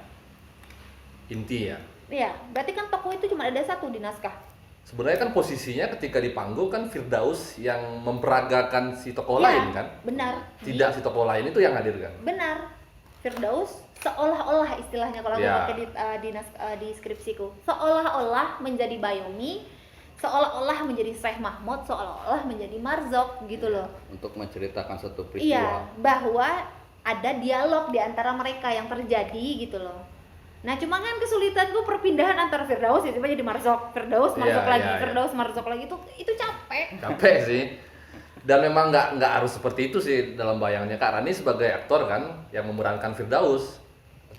Inti ya. Iya, berarti kan tokoh itu cuma ada satu di naskah. Sebenarnya kan posisinya ketika di panggung kan Firdaus yang memperagakan si tokoh Ya, lain kan? benar. Tidak si tokoh lain itu yang hadir kan? Benar. Firdaus seolah-olah istilahnya kalau aku Ya. pakai di skripsiku, seolah-olah menjadi Bayomi, seolah-olah menjadi Syekh Mahmud, seolah-olah menjadi Marzok gitu loh. Untuk menceritakan satu peristiwa. Iya, bahwa ada dialog di antara mereka yang terjadi gitu loh. Nah, cuma kan kesulitan gue perpindahan antara Firdaus tiba-tiba jadi Marzok, Firdaus Marzok lagi, Firdaus Marzok lagi itu capek. Capek sih. Dan memang nggak harus seperti itu sih dalam bayangnya Kak Rani sebagai aktor kan yang memerankan Firdaus.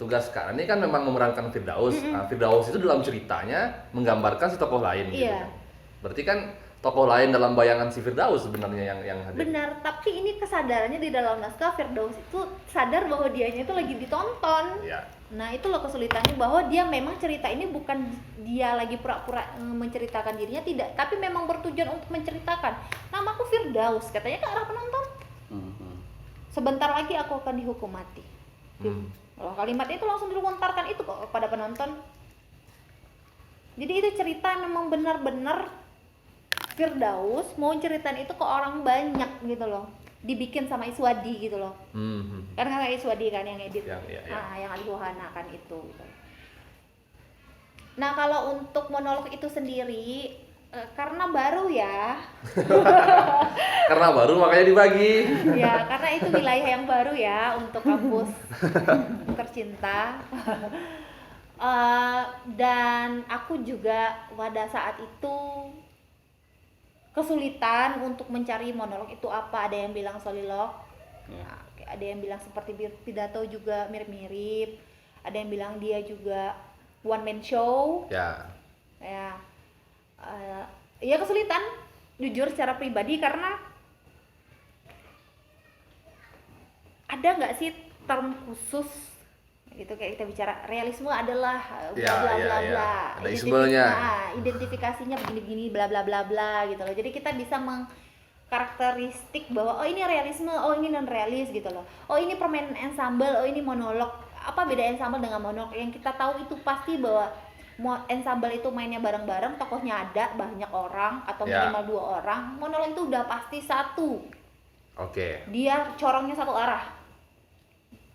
Tugas Kak Rani kan memang memerankan Firdaus. Nah, Firdaus itu dalam ceritanya menggambarkan si tokoh lain gitu. Iya. Berarti kan tokoh lain dalam bayangan si Firdaus sebenarnya yang hadir. Benar, tapi ini kesadarannya di dalam naskah Firdaus itu sadar bahwa dianya itu lagi ditonton. Iya. Nah, itu loh kesulitannya bahwa dia memang cerita ini bukan dia lagi pura-pura menceritakan dirinya, tidak, tapi memang bertujuan untuk menceritakan. Namaku Firdaus, katanya ke arah penonton. Sebentar lagi aku akan dihukum mati. Loh, kalimat itu langsung dilontarkan itu kok kepada penonton. Jadi itu cerita memang benar-benar Firdaus mau ceritain itu ke orang banyak gitu loh. Dibikin sama Iswadi gitu loh. Karena kakak Iswadi kan yang edit. Yang Ali Wahana kan itu gitu. Nah, kalau untuk monolog itu sendiri karena baru ya. Karena baru makanya dibagi. Ya, karena itu wilayah yang baru ya untuk kampus tercinta. Dan aku juga pada saat itu kesulitan untuk mencari monolog itu apa. Ada yang bilang solilog, ada yang bilang seperti pidato juga mirip-mirip, ada yang bilang dia juga one man show. Ya kesulitan jujur secara pribadi karena ada nggak sih term khusus gitu kayak kita bicara realisme adalah bla bla bla bla. Ada ismenya. Identifikasinya begini-begini bla bla bla bla gitu loh. Jadi kita bisa mengkarakteristik bahwa oh ini realisme, oh ini non realis gitu loh. Oh ini permainan ensemble, oh ini monolog. Apa beda ensemble dengan monolog? Yang kita tahu itu pasti bahwa ensemble itu mainnya bareng-bareng, tokohnya ada banyak orang atau minimal 2 orang. Monolog itu udah pasti satu. Oke. Dia corongnya satu arah.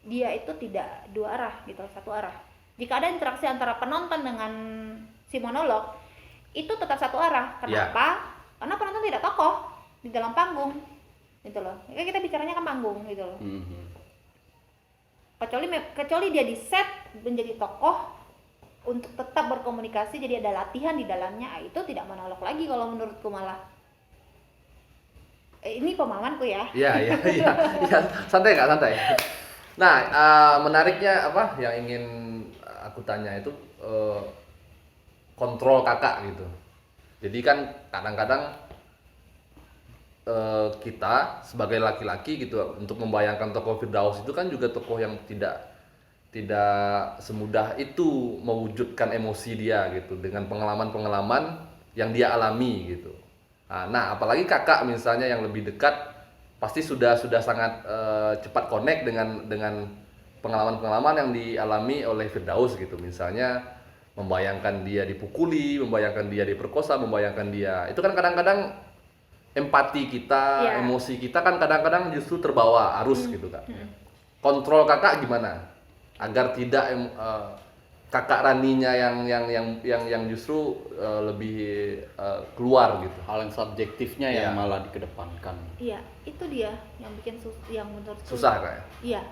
Dia itu tidak 2 arah gitu, 1 arah. Jika ada interaksi antara penonton dengan si monolog, itu tetap 1 arah. Kenapa? Karena penonton tidak tokoh di dalam panggung, gitu loh. Kita bicaranya kan panggung, gitu loh. Kecuali dia di set menjadi tokoh untuk tetap berkomunikasi, jadi ada latihan di dalamnya, itu tidak monolog lagi kalau menurutku malah. Ini pemahamanku ya. Iya. Santai Kak, santai. Nah, menariknya apa yang ingin aku tanya itu kontrol kakak gitu. Jadi kan kadang-kadang kita sebagai laki-laki gitu untuk membayangkan tokoh Firdaus itu kan juga tokoh yang tidak semudah itu mewujudkan emosi dia gitu dengan pengalaman-pengalaman yang dia alami gitu. Nah, apalagi kakak misalnya yang lebih dekat pasti sudah sangat cepat connect dengan pengalaman-pengalaman yang dialami oleh Firdaus gitu. Misalnya membayangkan dia dipukuli, membayangkan dia diperkosa, membayangkan dia itu kan kadang-kadang empati kita, Iya. emosi kita kan kadang-kadang justru terbawa arus gitu kak. Kontrol kakak gimana agar tidak kakak Raninya yang justru lebih keluar gitu. Hal yang subjektifnya Iya. yang malah dikedepankan. Iya, itu dia yang bikin yang menurutku Susah kak ya? Iya,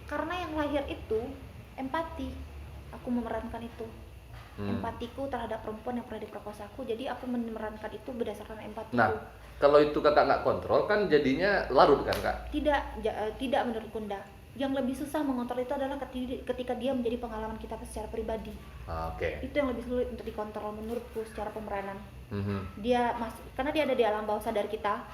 karena yang lahir itu empati. Aku memerankan itu. Empatiku terhadap perempuan yang pernah diperkosaku, jadi aku memerankan itu berdasarkan empatiku. Nah, kalau itu kakak nggak kontrol kan jadinya larut kan kak? Tidak menurut Bunda. Yang lebih susah mengontrol itu adalah ketika dia menjadi pengalaman kita secara pribadi. Oke. Itu yang lebih sulit untuk dikontrol menurutku secara pemeranan. Mhm. Karena dia ada di alam bawah sadar kita.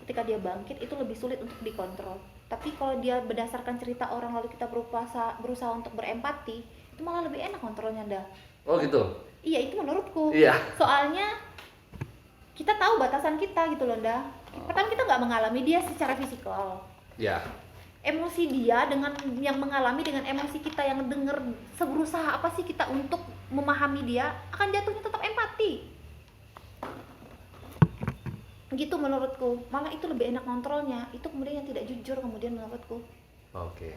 Ketika dia bangkit itu lebih sulit untuk dikontrol. Tapi kalau dia berdasarkan cerita orang lalu kita berusaha untuk berempati, itu malah lebih enak kontrolnya, dah. Oh gitu. Iya, itu menurutku. Iya. Soalnya kita tahu batasan kita gitu loh, dah. Pertama kita nggak mengalami dia secara fisikal. Ya. Emosi dia dengan yang mengalami dengan emosi kita yang denger, berusaha apa sih kita untuk memahami dia, akan jatuhnya tetap empati. Gitu menurutku. Malah itu lebih enak kontrolnya. Itu kemudian yang tidak jujur kemudian menurutku. Oke.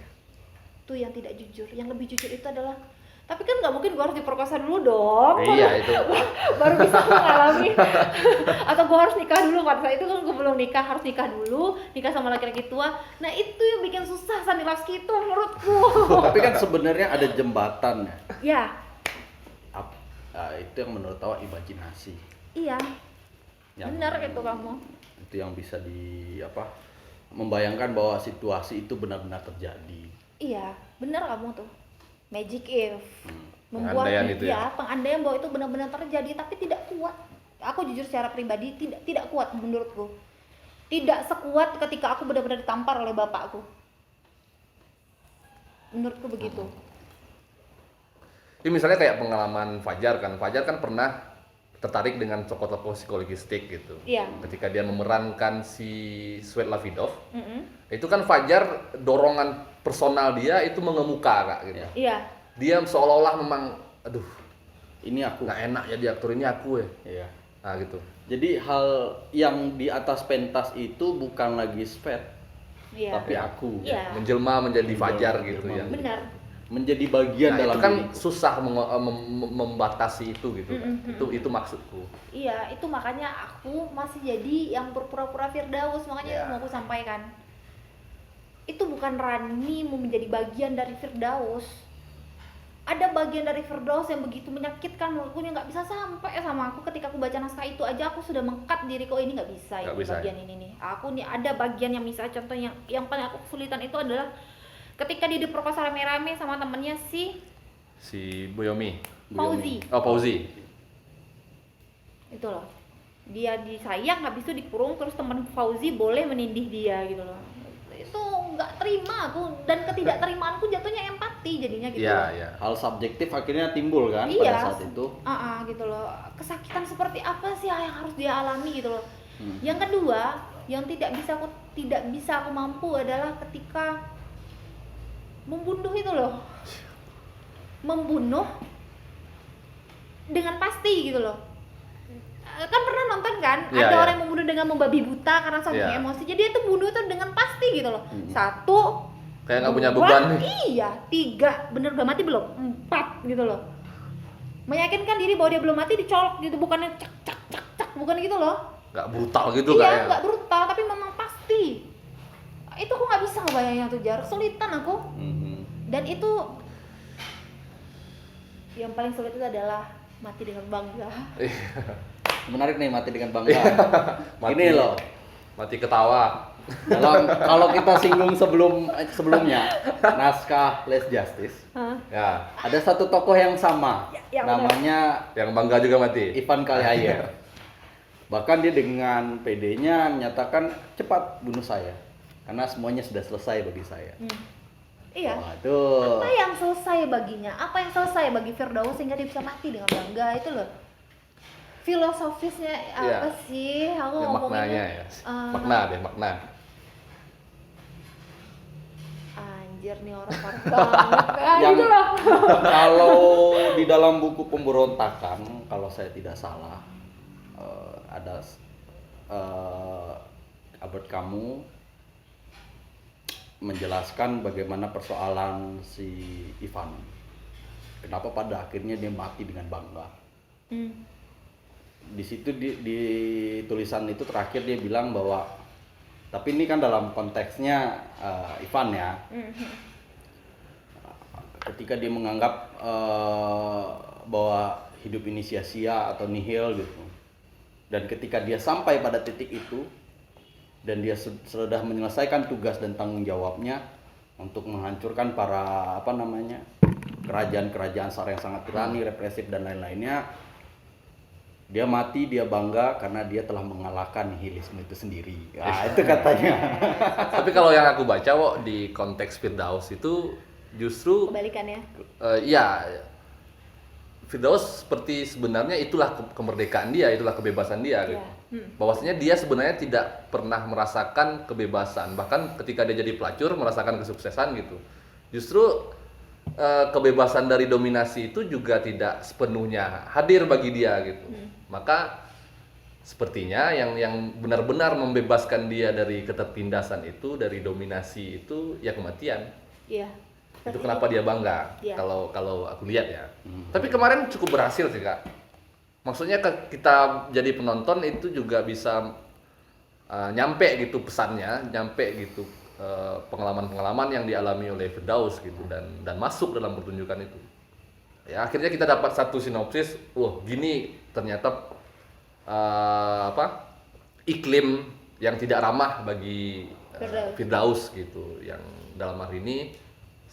Itu yang tidak jujur. Yang lebih jujur itu adalah, tapi kan nggak mungkin gua harus diperkosa dulu dong. Iya itu. Baru bisa mengalami. Atau gua harus nikah dulu. Pada saat itu kan gua belum nikah, harus nikah dulu, nikah sama laki-laki tua. Nah itu yang bikin susah Stanislavski itu menurutku. Tapi kan sebenarnya ada jembatan ya. Ya, Itu yang menurut tawa imajinasi. iya. Yang- Benar itu kamu. Itu yang bisa membayangkan bahwa situasi itu benar-benar terjadi. Iya, benar kamu tuh. Magic if. Pengandaian itu ya? Pengandaian bahwa itu benar-benar terjadi tapi tidak kuat. Aku jujur secara pribadi tidak kuat menurutku. Tidak sekuat ketika aku benar-benar ditampar oleh bapakku. Menurutku begitu. Ini misalnya kayak pengalaman Fajar kan pernah tertarik dengan tokoh-tokoh psikologistik gitu. Iya. Ketika dia memerankan si Svetlana Vidov, Mm-mm. itu kan Fajar dorongan personal dia itu mengemuka kak gitu. Iya. Dia seolah-olah memang, aduh, Ini aku. nggak enak jadi aktor ini aku ya. Iya. Nah gitu. Jadi hal yang di atas pentas itu bukan lagi Svet, Iya. tapi aku. Iya. Menjelma menjadi Fajar gitu ya. Benar. Menjadi bagian Nah, dalam itu kan diriku. susah membatasi itu gitu. Itu maksudku. Iya, itu makanya aku masih jadi yang berpura-pura Firdaus, makanya Iya. mau aku sampaikan. Itu bukan Rani mau menjadi bagian dari Firdaus. Ada bagian dari Firdaus yang begitu menyakitkan menurutku yang nggak bisa sampai sama aku. Ketika aku baca naskah itu aja aku sudah mengkat diriku, ini nggak bisa Nggak ini bisa, bagian ini nih. Aku nih ada bagian yang misalnya contoh yang paling aku kesulitan itu adalah ketika dia diperkosa rame-rame sama temennya Si Boyomi. Fauzi. Oh Fauzi. Itu loh, dia disayang habis itu dikurung terus teman Fauzi boleh menindih dia gitu loh. Itu nggak terima aku, dan ketidakterimaanku jatuhnya empati jadinya gitu Iya, loh. iya. Hal subjektif akhirnya timbul kan Iya, pada saat itu. gitu loh, kesakitan seperti apa sih yang harus dia alami gitu loh. Yang kedua yang tidak bisa aku mampu adalah ketika membunuh itu loh, membunuh dengan pasti gitu loh. Kan pernah nonton kan, Iya, ada iya. orang yang membunuh dengan membabi buta karena saking Iya. emosi. Jadi dia tuh bunuh itu dengan pasti gitu loh. Satu, Kayak nggak punya dua, beban nih. Iya, tiga, bener udah mati belum? Empat gitu loh. Meyakinkan diri bahwa dia belum mati, dicolok gitu, bukannya cak cak cak cak, bukan gitu loh. Nggak brutal gitu Iya, kayak. nggak brutal, tapi memang pasti. Itu aku nggak bisa ngebayangin tuh, Jar, sulitan aku. Dan itu yang paling sulit itu adalah mati dengan bangga. Menarik nih mati dengan bangga. Mati. Ini loh, Mati ketawa. Kalau kita singgung sebelumnya naskah Less Justice, Ya, ada satu tokoh yang sama, yang namanya yang bangga juga mati. Ivan Kalihayer. Bahkan dia dengan PD-nya menyatakan cepat bunuh saya karena semuanya sudah selesai bagi saya. Iya. Waduh. Apa yang selesai baginya? Apa yang selesai bagi Firdaus sehingga dia bisa mati dengan bangga itu loh? Filosofisnya Iya. apa sih? Aku Ya, maknanya ya. Makna deh, makna. Anjir nih orang parah banget. Yang Gitu loh. kalau di dalam buku pemberontakan, kalau saya tidak salah, ada Albert Camus menjelaskan bagaimana persoalan si Ivan. Kenapa pada akhirnya dia mati dengan bangga. Di situ di tulisan itu terakhir dia bilang bahwa, tapi ini kan dalam konteksnya Ivan ya. Ketika dia menganggap bahwa hidup ini sia-sia atau nihil gitu. Dan ketika dia sampai pada titik itu dan dia sudah menyelesaikan tugas dan tanggung jawabnya untuk menghancurkan para kerajaan-kerajaan Tsar yang sangat tirani, represif dan lain-lainnya, dia mati, dia bangga karena dia telah mengalahkan nihilisme itu sendiri. Nah, itu katanya. Tapi kalau yang aku baca kok di konteks Firdaus itu justru Kebalikannya. ya, Firdaus seperti sebenarnya itulah kemerdekaan dia, itulah kebebasan dia gitu. Bahwasanya dia sebenarnya tidak pernah merasakan kebebasan, bahkan ketika dia jadi pelacur merasakan kesuksesan gitu. Justru kebebasan dari dominasi itu juga tidak sepenuhnya hadir bagi dia gitu. Maka sepertinya yang benar-benar membebaskan dia dari ketertindasan itu, dari dominasi itu ya kematian. Iya. Itu kenapa dia bangga. Iya. Kalau aku lihat ya. Tapi kemarin cukup berhasil sih, Kak. Maksudnya kita jadi penonton itu juga bisa nyampe gitu pesannya, nyampe gitu pengalaman-pengalaman yang dialami oleh Firdaus gitu dan masuk dalam pertunjukan itu. Ya akhirnya kita dapat satu sinopsis, gini ternyata iklim yang tidak ramah bagi Firdaus gitu, yang dalam hari ini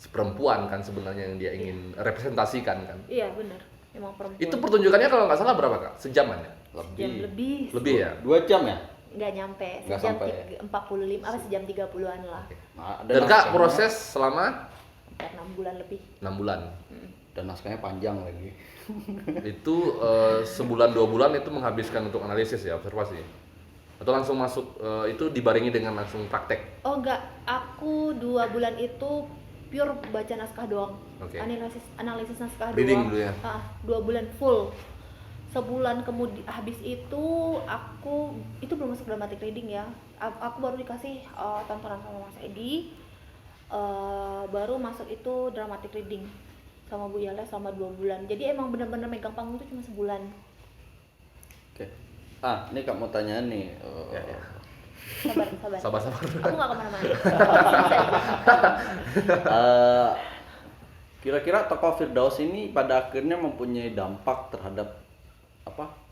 perempuan kan sebenarnya yang dia ingin representasikan kan. Iya benar, emang perempuan. Itu pertunjukannya kalau nggak salah berapa, Kak? Sejaman ya? Jam lebih. Lebih ya? 2 jam ya? Nggak nyampe, Nggak sejam sampai. 45 apa sejam 30-an lah. Nah, Dan Kak naskahnya- proses selama Sekitar 6 bulan lebih. 6 bulan. dan naskahnya panjang lagi. Itu sebulan 2 bulan itu menghabiskan untuk analisis ya, observasi. Atau langsung masuk itu dibarengi dengan langsung praktek. Oh enggak, aku 2 bulan itu pure baca naskah doang. Oke. Analisis naskah Reading doang. dulu ya? 2 bulan full. Sebulan kemudian habis itu aku itu belum masuk dramatic reading ya. Aku baru dikasih tontonan sama Mas Edi. Baru masuk itu dramatic reading sama Bu Yala selama 2 bulan. Jadi emang benar-benar megang panggung itu cuma sebulan. Oke. Ini Kak mau tanya nih. Ya, ya. Sabar. Sabar-sabar. Aku nggak kemana-mana. Kira-kira tokoh Firdaus ini pada akhirnya mempunyai dampak terhadap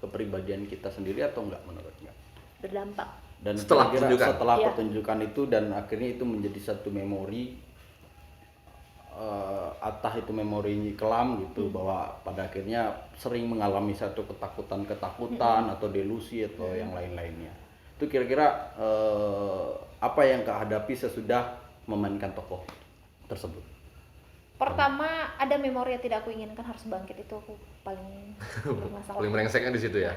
kepribadian kita sendiri atau enggak menurutnya? Berdampak. Dan Setelah kira-kira pertunjukan? setelah Iya. pertunjukan itu dan akhirnya itu menjadi satu memori, atau itu memori kelam gitu, bahwa pada akhirnya sering mengalami satu ketakutan atau delusi atau yang lain-lainnya. Itu kira-kira apa yang Kak hadapi sesudah memainkan tokoh tersebut? Pertama, ada memori yang tidak aku inginkan harus bangkit, itu aku paling bermasalah. Paling merengseknya di situ ya.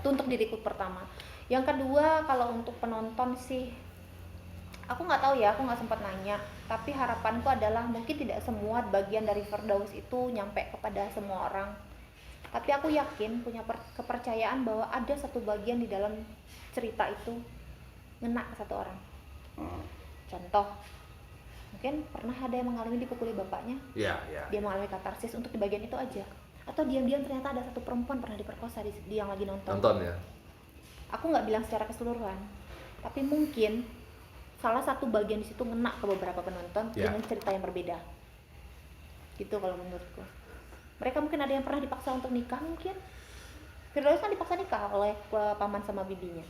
Itu untuk diriku pertama. Yang kedua, kalau untuk penonton sih, aku nggak tahu ya, aku nggak sempat nanya. Tapi harapanku adalah mungkin tidak semua bagian dari Firdaus itu nyampe kepada semua orang. Tapi aku yakin, punya kepercayaan bahwa ada satu bagian di dalam cerita itu ngena ke satu orang. Contoh, mungkin pernah ada yang mengalami dipukuli bapaknya, Iya, iya. dia mengalami katarsis untuk di bagian itu aja. Atau diam-diam ternyata ada satu perempuan pernah diperkosa di yang lagi nonton. Nonton ya. Aku nggak bilang secara keseluruhan, tapi mungkin salah satu bagian di situ ngena ke beberapa penonton Ya. dengan cerita yang berbeda. Gitu kalau menurutku. Mereka mungkin ada yang pernah dipaksa untuk nikah mungkin. Firdaus kan dipaksa nikah oleh paman sama bibinya.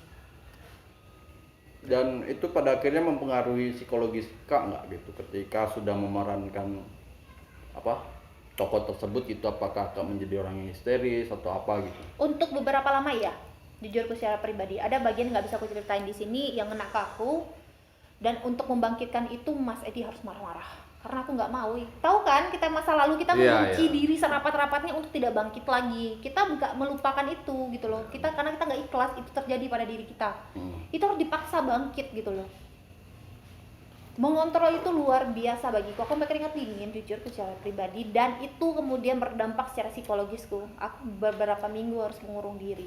Dan itu pada akhirnya mempengaruhi psikologis Kak nggak gitu ketika sudah memerankan apa tokoh tersebut itu, apakah Kak menjadi orang yang histeris atau apa gitu? Untuk beberapa lama ya, jujurku secara pribadi ada bagian nggak bisa aku ceritain di sini yang ngena ke aku, dan untuk membangkitkan itu Mas Edi harus marah-marah karena aku nggak mau. Tahu kan kita masa lalu kita mengunci diri serapat-rapatnya untuk tidak bangkit lagi, kita nggak melupakan itu gitu loh, kita karena kita nggak ikhlas itu terjadi pada diri kita. Itu harus dipaksa bangkit gitu loh. Mengontrol itu luar biasa bagiku, aku sampai keringat dingin jujur secara pribadi, dan itu kemudian berdampak secara psikologisku. Aku beberapa minggu harus mengurung diri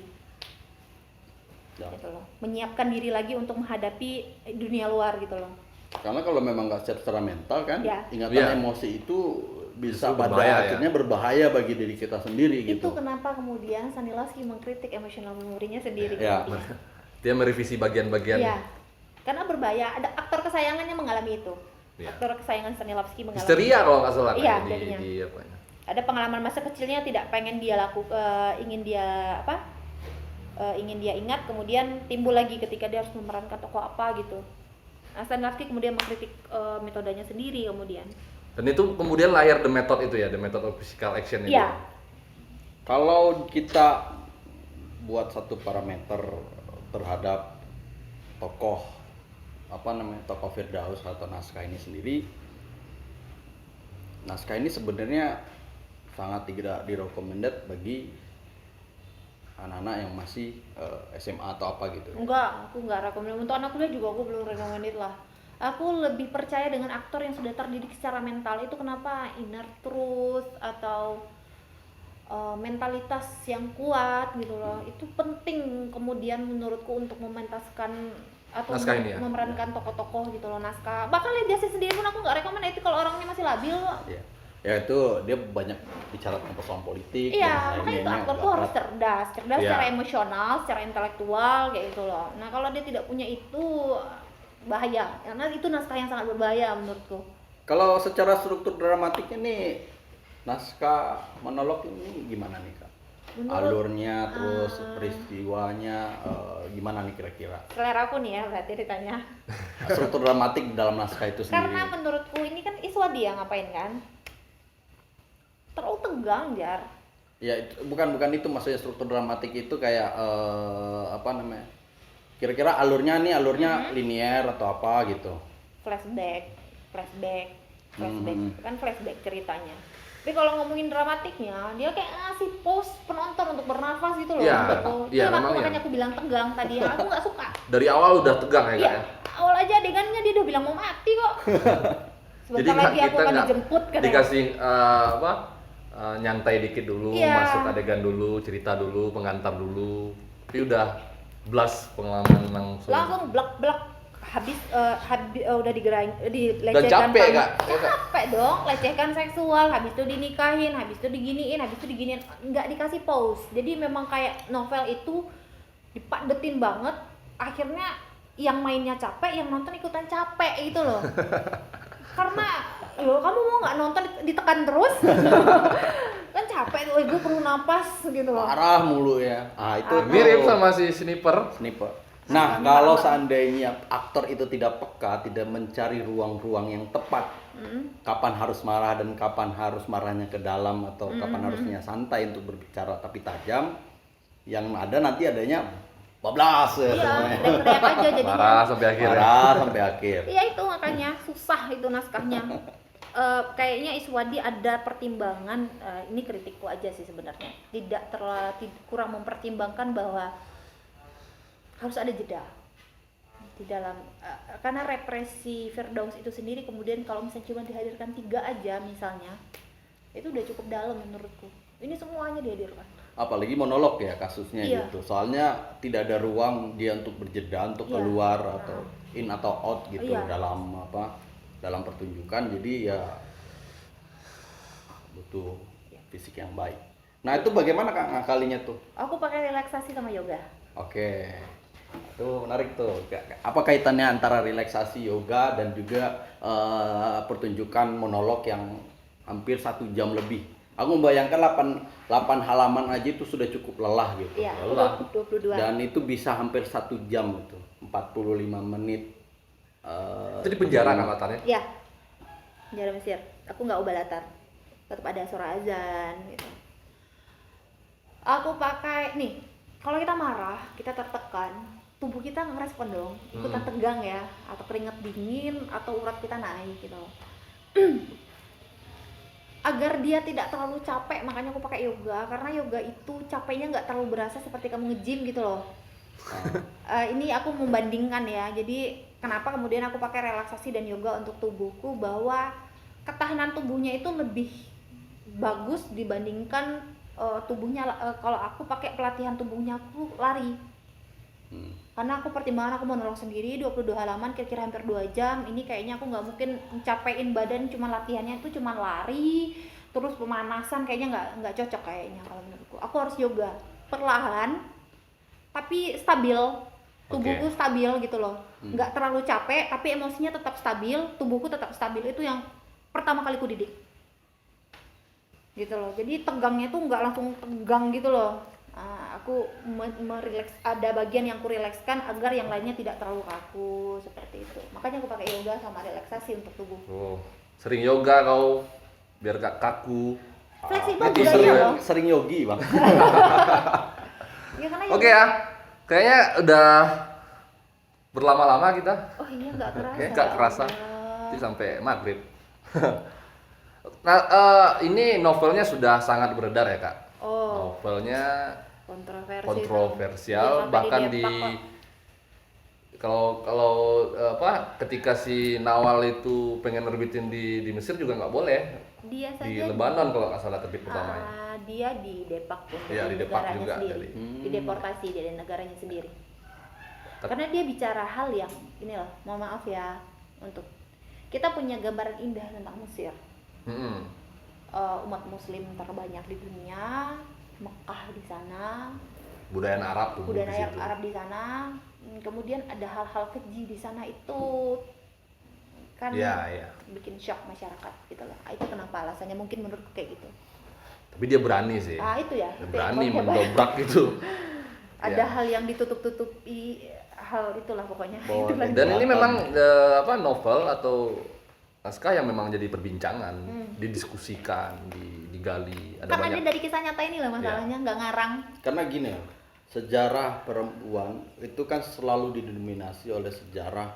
gitu loh, menyiapkan diri lagi untuk menghadapi dunia luar gitu loh. Karena kalau memang nggak siap secara mental kan, ingatan Ya. emosi itu bisa Itu pada berbahaya, akhirnya berbahaya bagi diri kita sendiri Itu gitu. kenapa kemudian Stanislavski mengkritik emotional memorinya sendiri. Ya. kemudian. Dia merevisi bagian-bagian. Iya, karena berbahaya. Ada aktor kesayangannya mengalami itu. Iya. Aktor kesayangan Stanislavski mengalami Histeria itu. kalau nggak salah Iya, kan, jadinya. di apanya. Ada pengalaman masa kecilnya tidak pengen dia ingin dia ingin dia ingat, kemudian timbul lagi ketika dia harus memerankan tokoh apa gitu. Nah, Stanislavski kemudian mengkritik metodenya sendiri kemudian. Dan itu kemudian lahir the method itu ya, the method of physical action itu. Iya. Kalau kita buat satu parameter terhadap tokoh tokoh Firdaus atau naskah ini sendiri, naskah ini sebenarnya sangat tidak direkomended bagi anak-anak yang masih SMA atau apa gitu. Enggak, aku enggak rekomend. Untuk anak kuliah juga aku belum recommended lah. Aku lebih percaya dengan aktor yang sudah terdidik secara mental. Itu kenapa inner truth atau mentalitas yang kuat gitu loh. Itu penting kemudian menurutku untuk mementaskan atau Naskah ini ya? memerankan tokoh-tokoh gitu loh naskah. Bahkan lihat Justice sendiri pun aku nggak rekomend itu kalau orangnya masih labil kok. Ya. Ya itu dia banyak bicara tentang persoalan politik. Iya, dan makanya itu lain-lainnya aktor tuh agak harus berat. cerdas Iya. secara emosional, secara intelektual kayak gitu loh. Nah kalau dia tidak punya itu bahaya, karena itu naskah yang sangat berbahaya menurutku. Kalau secara struktur dramatiknya nih, naskah monolog ini gimana nih Kak? Alurnya, terus peristiwanya, gimana nih kira-kira? Selera aku nih ya berarti ditanya. Struktur dramatik dalam naskah itu sendiri. Karena menurutku ini kan Iswadi yang ngapain kan? Terlalu tegang Jar. Ya bukan itu maksudnya struktur dramatik itu kayak kira-kira alurnya linear atau apa gitu. Flashback kan flashback ceritanya. Tapi kalau ngomongin dramatiknya, dia kayak ngasih pause penonton untuk bernafas gitu loh. Iya, menurutku. iya, Itu memang makanya iya. aku bilang tegang tadi. Aku nggak suka. Dari awal udah tegang ya, Kak Iya, ya. awal aja adegannya dia udah bilang mau mati kok. Sebentar nggak- lagi aku kita akan nggak dijemput katanya. dikasih nyantai dikit dulu, Iya. masuk adegan dulu, cerita dulu, pengantar dulu. Tapi udah blast pengalaman Langsung blak habis udah dilecehkan. Dan capek, Kak. Capek dong, lecehkan seksual, habis itu dinikahin, habis itu diginiin, nggak dikasih pause. Jadi memang kayak novel itu dipadetin banget. Akhirnya yang mainnya capek, yang nonton ikutan capek gitu loh. Karena kamu mau nggak nonton ditekan terus kan capek tuh, gue perlu napas gitu loh. Parah mulu ya. Itu mirip sama si Sniper. sniper. Nah, kalau seandainya aktor itu tidak peka, tidak mencari ruang-ruang yang tepat, kapan harus marah dan kapan harus marahnya ke dalam atau kapan harusnya santai untuk berbicara tapi tajam, yang ada nanti adanya bablas ya Iya, semuanya. dan teriak aja jadinya. Marah sampai akhir ya. Marah sampai akhir. Iya itu makanya susah itu naskahnya. Kayaknya Iswadi ada pertimbangan, ini kritikku aja sih sebenarnya, kurang mempertimbangkan bahwa harus ada jeda di dalam karena represi Firdaus itu sendiri kemudian kalau misalnya cuma dihadirkan 3 aja misalnya itu udah cukup dalam menurutku. Ini semuanya dihadirkan. Apalagi monolog ya kasusnya Iya. gitu. Soalnya tidak ada ruang dia untuk berjeda, untuk Iya. keluar atau in atau out gitu Iya. dalam pertunjukan. Jadi ya butuh fisik yang baik. Nah, itu bagaimana Kak ngakalinya tuh? Aku pakai relaksasi sama yoga. Oke. Itu menarik tuh. Apa kaitannya antara relaksasi yoga dan juga pertunjukan monolog yang hampir 1 jam lebih? Aku membayangkan 8 halaman aja itu sudah cukup lelah gitu. Iya, Lelah. 22. Dan itu bisa hampir 1 jam itu, 45 menit. Itu di penjara kan latarnya? Iya, penjara Mesir. Aku nggak ubah latar, tetap ada suara azan gitu. Aku pakai nih, kalau kita marah, kita tertekan, tubuh kita nggak respon dong, ikutan tegang ya, atau keringat dingin, atau urat kita naik gitu. Agar dia tidak terlalu capek, makanya aku pakai yoga, karena yoga itu capeknya nggak terlalu berasa seperti kamu nge-gym gitu loh. Ini aku membandingkan ya, jadi kenapa kemudian aku pakai relaksasi dan yoga untuk tubuhku, bahwa ketahanan tubuhnya itu lebih bagus dibandingkan tubuhnya. Kalau aku pakai pelatihan tubuhnya aku lari, karena aku pertimbangan aku mau nolong sendiri 22 halaman kira-kira hampir 2 jam. Ini kayaknya aku nggak mungkin mencapein badan, cuma latihannya itu cuma lari terus pemanasan, kayaknya nggak cocok kayaknya kalau menurutku. Aku harus yoga perlahan tapi stabil, tubuhku stabil gitu loh, nggak terlalu capek tapi emosinya tetap stabil, tubuhku tetap stabil. Itu yang pertama kali ku didik gitu loh. Jadi tegangnya tuh nggak langsung tegang gitu loh. Aku merileks, ada bagian yang ku rilekskan agar yang lainnya tidak terlalu kaku seperti itu. Makanya aku pakai yoga sama relaksasi untuk tubuh. Oh, sering yoga kau biar gak kaku. Fleksibel Itu juga sering, ya loh. sering yogi bang. Ya, karena Oke ya, kayaknya udah berlama-lama kita. Oh iya, nggak kerasa. Oke, nggak kerasa. Allah. Itu sampai maghrib. Nah, ini novelnya sudah sangat beredar ya kak. Oh, Novelnya Iya, kontroversial, sampai bahkan di Depak, kalau ketika si Nawal itu pengen nerbitin di Mesir juga nggak boleh. dia Di saja Lebanon kalau nggak salah terbit pertamanya. dia di Depak pun, Iya, di Depak negaranya juga, sendiri, jadi. dideportasi dari negaranya sendiri. Tep- Karena dia bicara hal yang ini loh, mohon maaf ya, untuk kita punya gambaran indah tentang Mesir. Mm-mm. Umat Muslim terbanyak di dunia, Mekah di sana, Budaya Arab tuh di budaya situ. Arab di sana. Kemudian ada hal-hal keji di sana itu kan Iya. bikin shock masyarakat gitu loh. Itu kenapa alasannya, mungkin menurutku kayak gitu. Tapi dia berani sih. Itu ya. Dia itu berani yang hebat. mendobrak gitu. Ada Ya. hal yang ditutup-tutupi, hal itulah pokoknya. Bahwa Itulah Dan dia. ini memang novel atau naskah yang memang jadi perbincangan, didiskusikan, digali. Ada Karena banyak. dia dari kisah nyata ini loh masalahnya, nggak ngarang. Karena gini ya, sejarah perempuan itu kan selalu didominasi oleh sejarah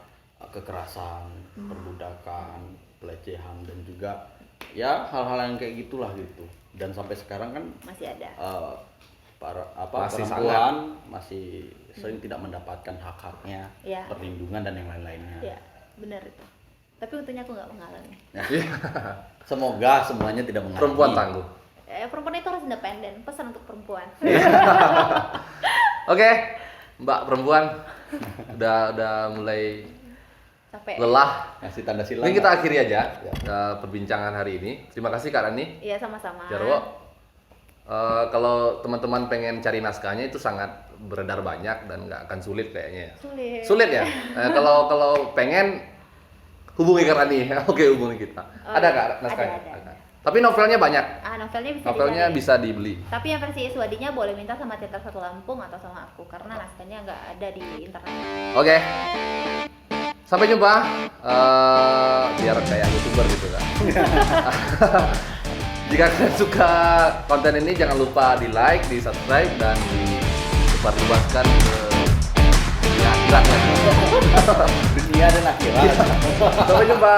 kekerasan, perbudakan, pelecehan, dan juga ya hal-hal yang kayak gitulah gitu. Dan sampai sekarang kan Masih ada. Masih perempuan masih sering tidak mendapatkan hak-haknya, Iya. perlindungan dan yang lain-lainnya. Ya, benar itu. Tapi untungnya aku nggak mengalami. Semoga semuanya tidak mengalami. Perempuan tangguh. Perempuan itu harus independen. Pesan untuk perempuan. Oke, Mbak perempuan udah mulai Sampai. lelah. Ngasih tanda silang. Ini kita akhiri aja perbincangan hari ini. Terima kasih Kak Rani. Iya, sama-sama. Jarwo. Kalau teman-teman pengen cari naskahnya itu sangat beredar banyak dan nggak akan sulit kayaknya. Sulit. Sulit ya. Kalau pengen hubungi Kak Rani. Oke, hubungi kita. Ada Kak naskahnya? Ada. Tapi novelnya banyak. Novelnya bisa Novelnya dicari. bisa dibeli. Tapi yang versi Iswadinya boleh minta sama Teater Satu Lampung atau sama aku, karena naskahnya nggak ada di internet. Oke. Sampai jumpa. Biar kayak YouTuber gitu kan. Jika kalian suka konten ini, jangan lupa di like, di subscribe, dan disebarluaskan ke dunia akhirat ya. Dunia dan akhirat. Sampai jumpa.